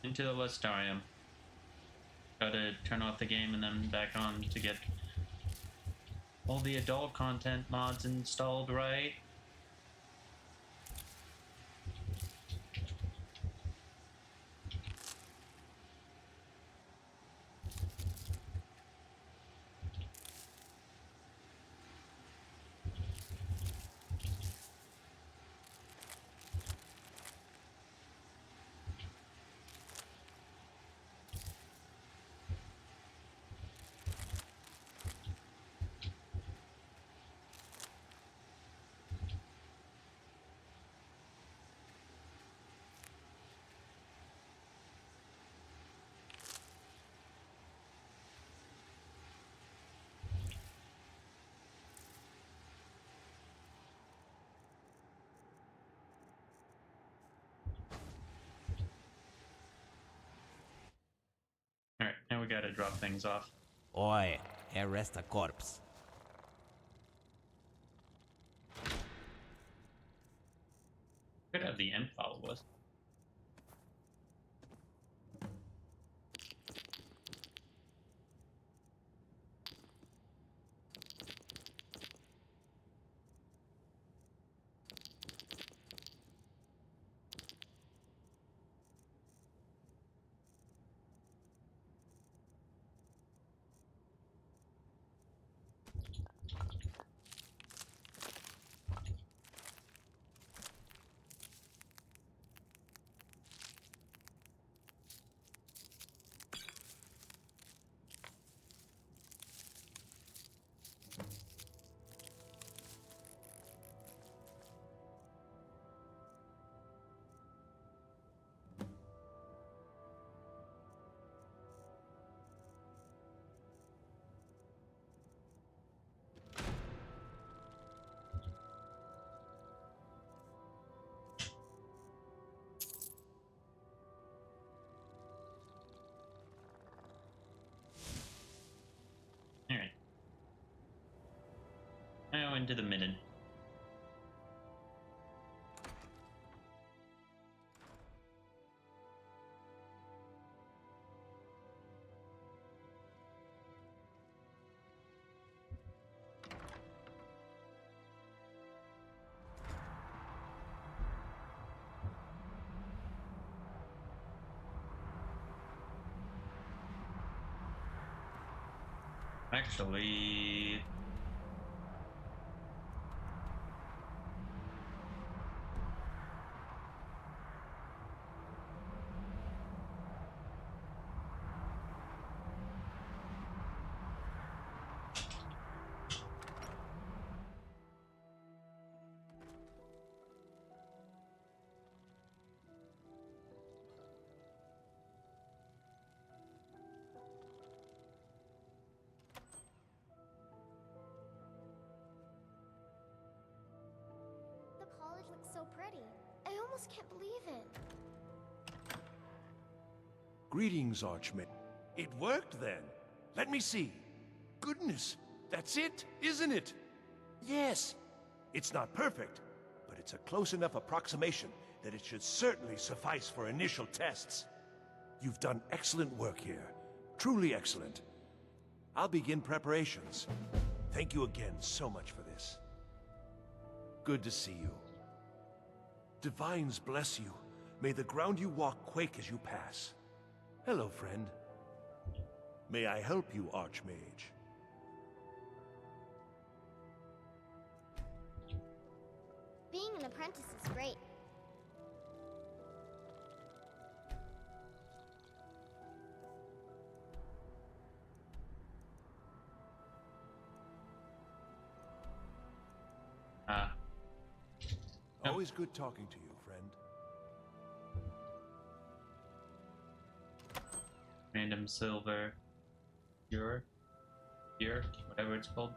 Into the Listarium. Gotta turn off the game and then back on to get all the adult content mods installed, right? we gotta drop things off. Oi, arrest a corpse. Could have the end follow us. Alright. Now into the midden. Actually, The college looks so pretty. I almost can't believe it. Greetings, Archmage. It worked then. Let me see. Goodness, that's it, isn't it? Yes. It's not perfect, but it's a close enough approximation that it should certainly suffice for initial tests. You've done excellent work here. Truly excellent. I'll begin preparations. Thank you again so much for this. Good to see you. Divines bless you. May the ground you walk quake as you pass. Hello, friend. May I help you, Archmage? Being an apprentice is great. Always good talking to you, friend. random silver, pure, whatever it's called.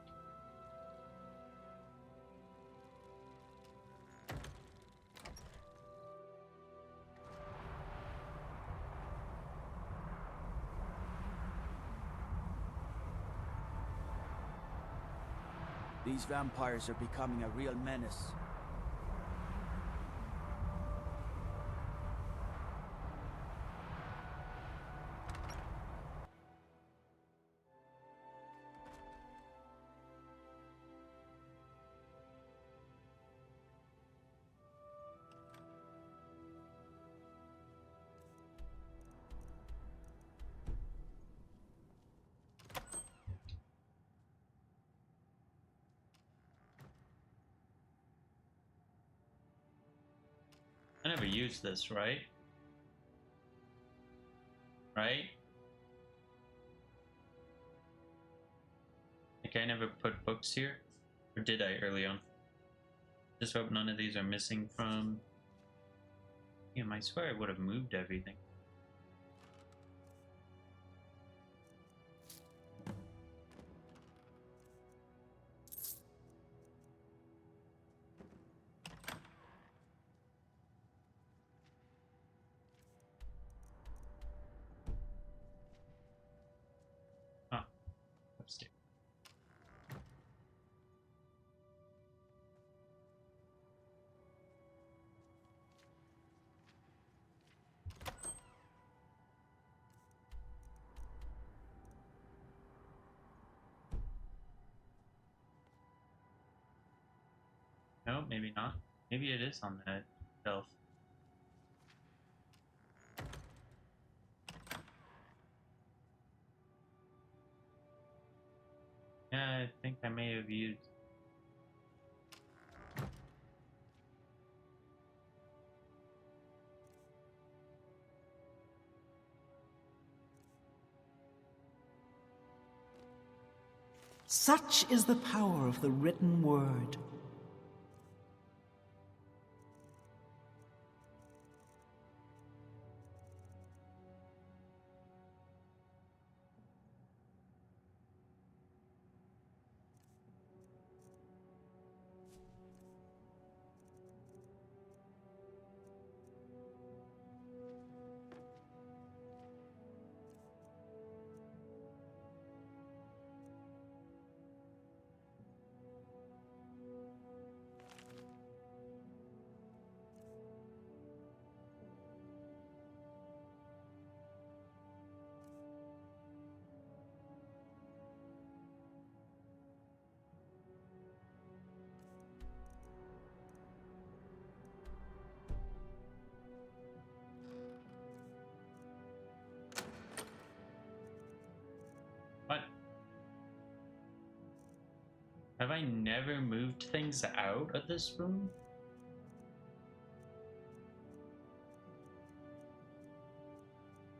These vampires are becoming a real menace. I never used this, right? Right? Like I never put books here? Or did I early on? Just hope none of these are missing from... Damn, I swear I would have moved everything. No, maybe not. Maybe it is on that shelf. Yeah, I think I may have used. Such is the power of the written word. What? Have I never moved things out of this room?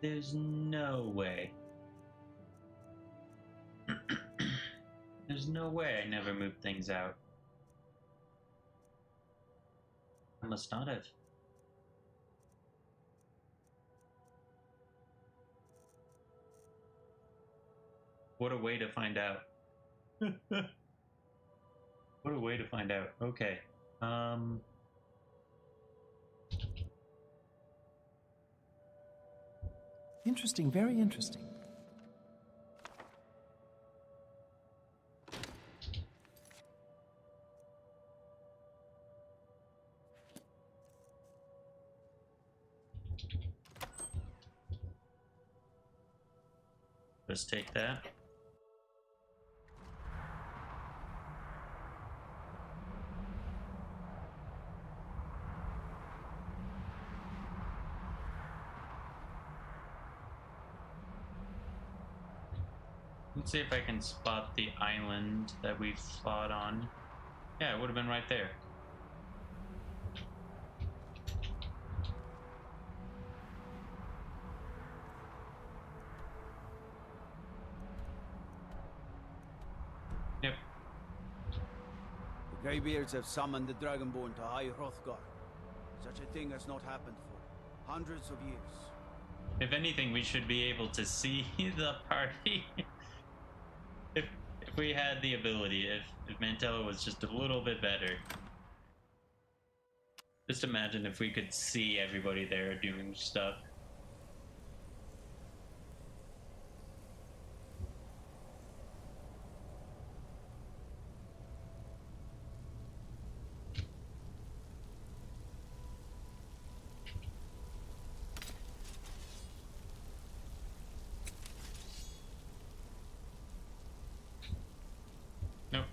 There's no way. There's no way I never moved things out. I must not have. What a way to find out. What a way to find out. Okay. Interesting, very interesting. Let's take that. Let's see if I can spot the island that we've fought on. Yeah, it would have been right there. Yep. The Greybeards have summoned the Dragonborn to High Hrothgar. Such a thing has not happened for hundreds of years. If anything, we should be able to see the party. if we had the ability, if Mantella was just a little bit better. Just imagine if we could see everybody there doing stuff. Nope.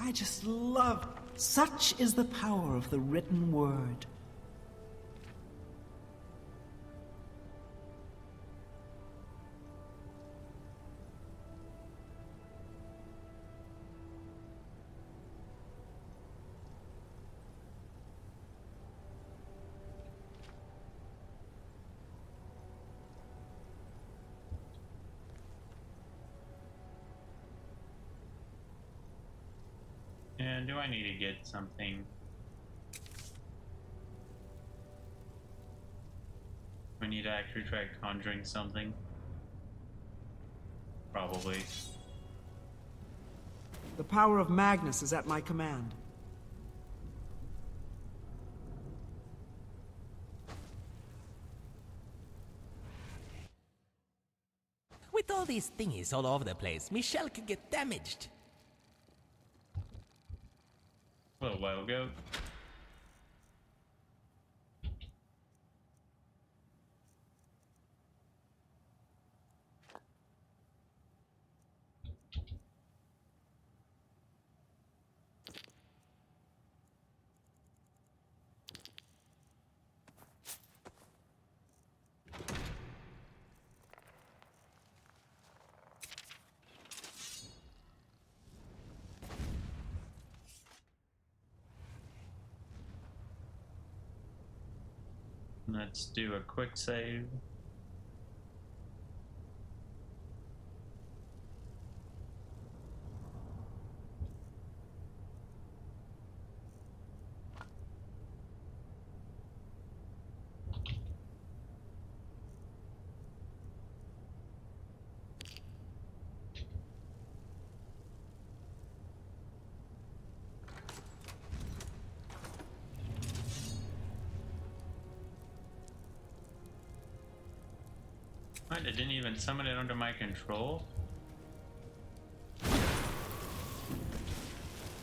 I just love. Such is the power of the written word. And do I need to get something? I need to actually try conjuring something. Probably. The power of Magnus is at my command. With all these thingies all over the place, Michelle could get damaged. A little while ago. Let's do a quick save. What? It didn't even summon it under my control?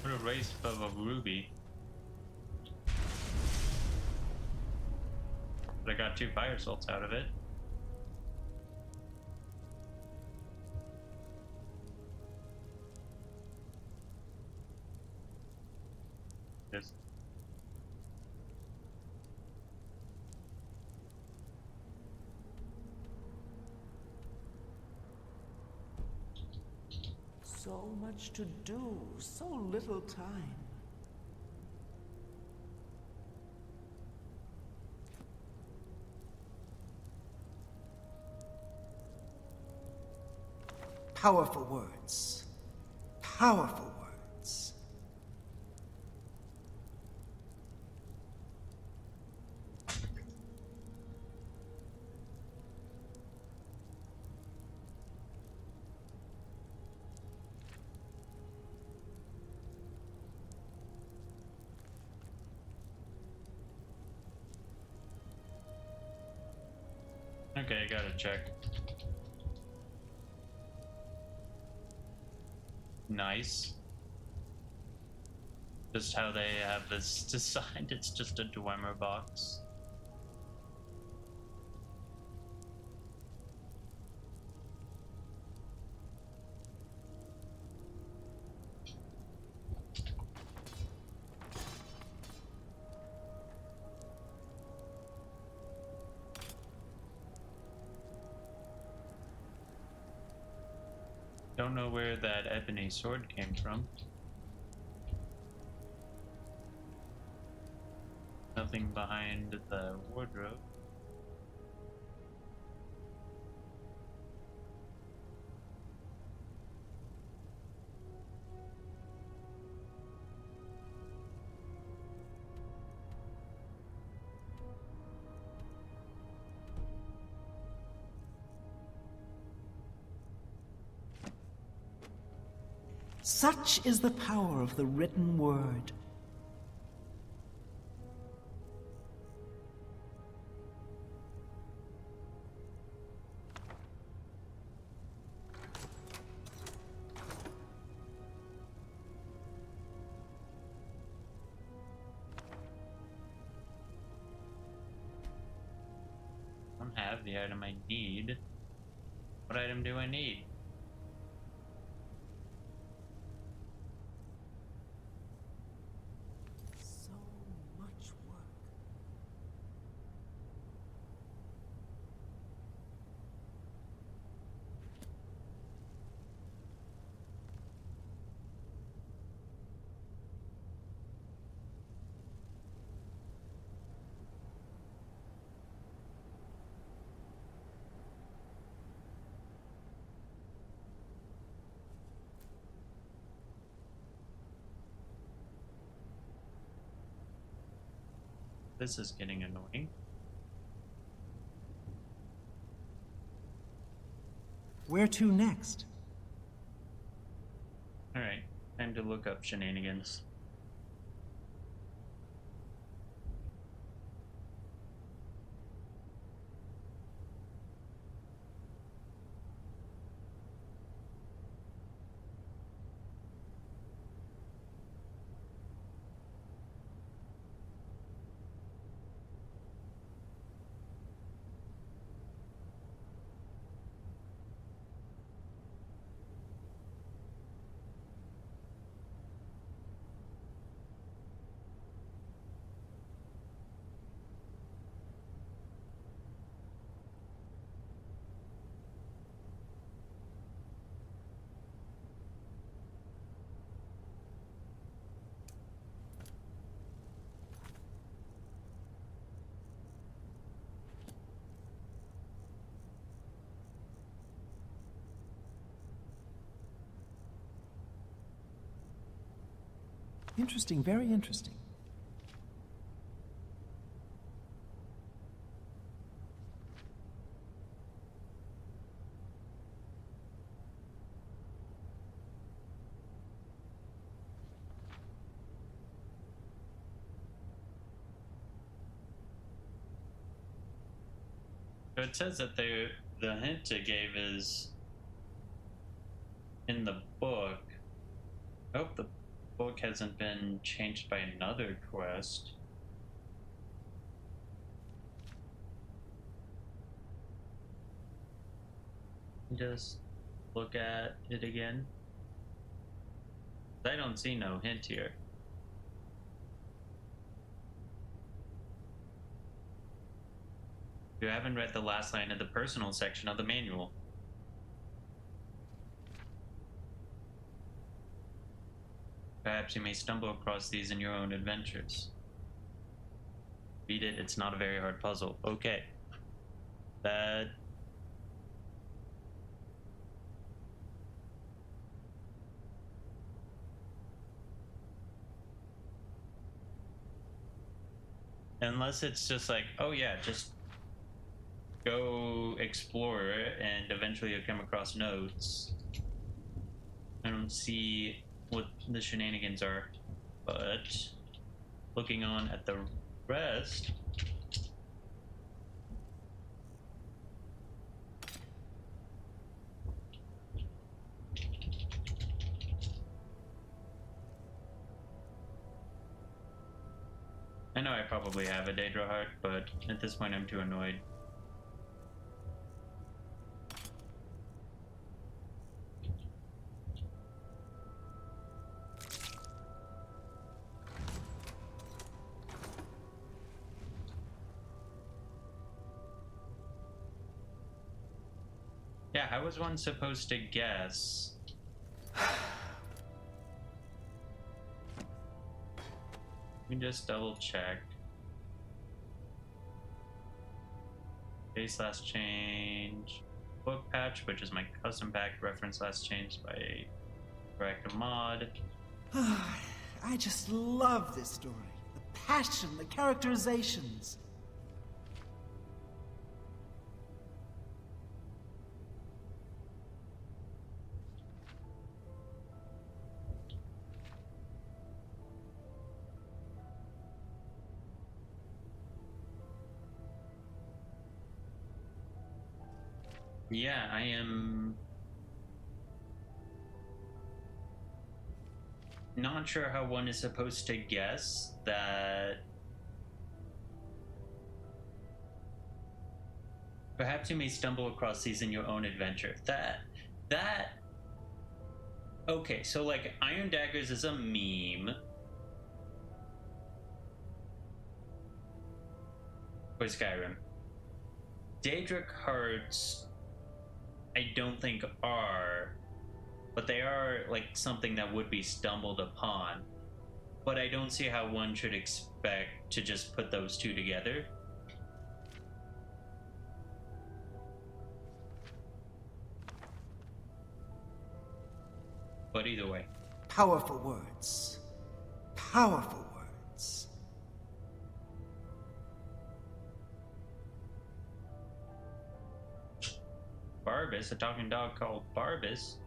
What a waste of a ruby. But I got 2 fire salts out of it. Just So much to do, so little time. Powerful words. Powerful words. okay, I gotta check. Nice. Just how they have this designed, it's just a Dunmer box. Don't know where that ebony sword came from. Nothing behind the wardrobe. Such is the power of the written word. I don't have the item I need. What item do I need? This is getting annoying. Where to next? Alright, time to look up shenanigans. Interesting, very interesting. So it says that the hint it gave is in the book. I hope the book hasn't been changed by another quest. Just look at it again. I don't see no hint here. You haven't read the last line of the personal section of the manual. Perhaps you may stumble across these in your own adventures. Read it, it's not a very hard puzzle. Okay. That... Unless it's just like, oh yeah, just go explore and eventually you'll come across notes. I don't see what the shenanigans are, but looking on at the rest, I know I probably have a Daedra heart, but at this point I'm too annoyed. Yeah, how was one supposed to guess? Let me just double check. Base last change. Book patch, which is my custom pack. Reference last changed by corrective mod. I just love this story. The passion, the characterizations. Yeah, I am not sure how one is supposed to guess that perhaps you may stumble across these in your own adventure. That okay, so like Iron Daggers is a meme for Skyrim. Daedric Hearts I don't think are, but they are like something that would be stumbled upon. But I don't see how one should expect to just put those two together. But either way. Powerful words. Powerful words. Barbas, a talking dog called Barbas.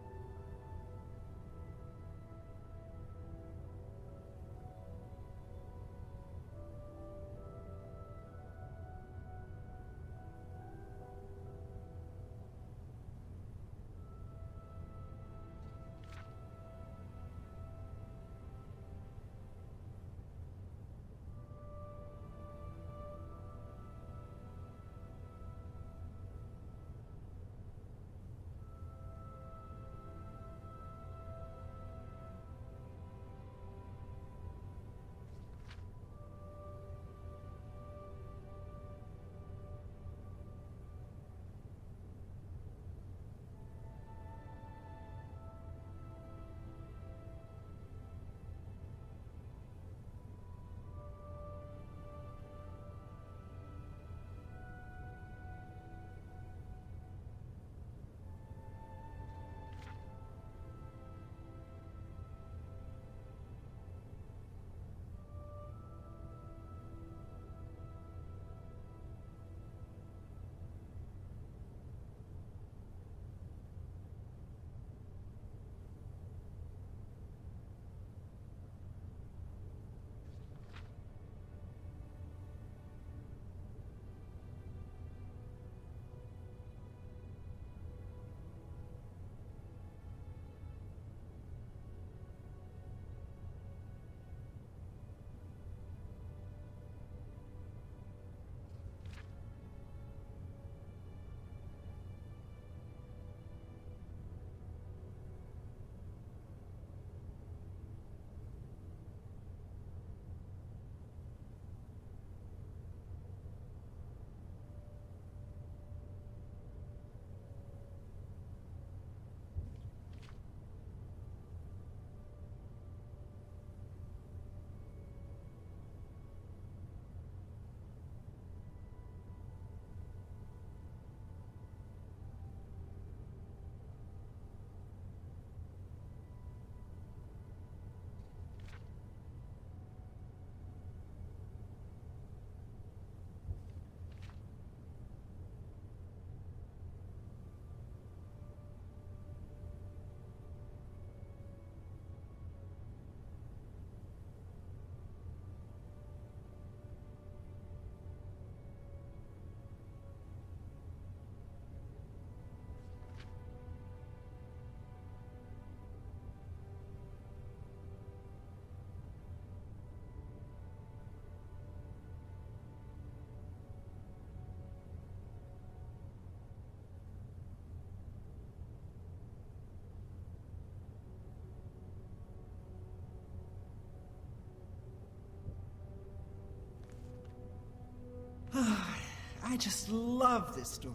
I just love this story.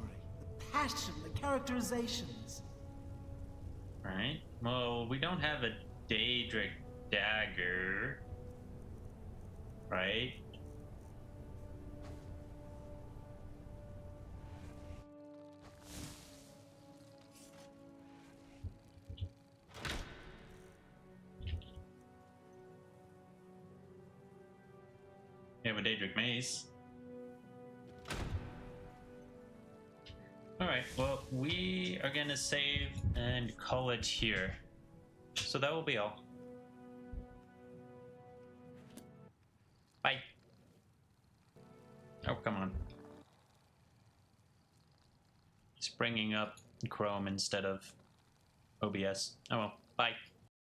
The passion, the characterizations. Right. Well, we don't have a Daedric dagger. Right? We have a Daedric mace. Alright, well, we are gonna save and call it here. So that will be all. Bye. Oh, come on. It's bringing up Chrome instead of OBS. Oh well, bye.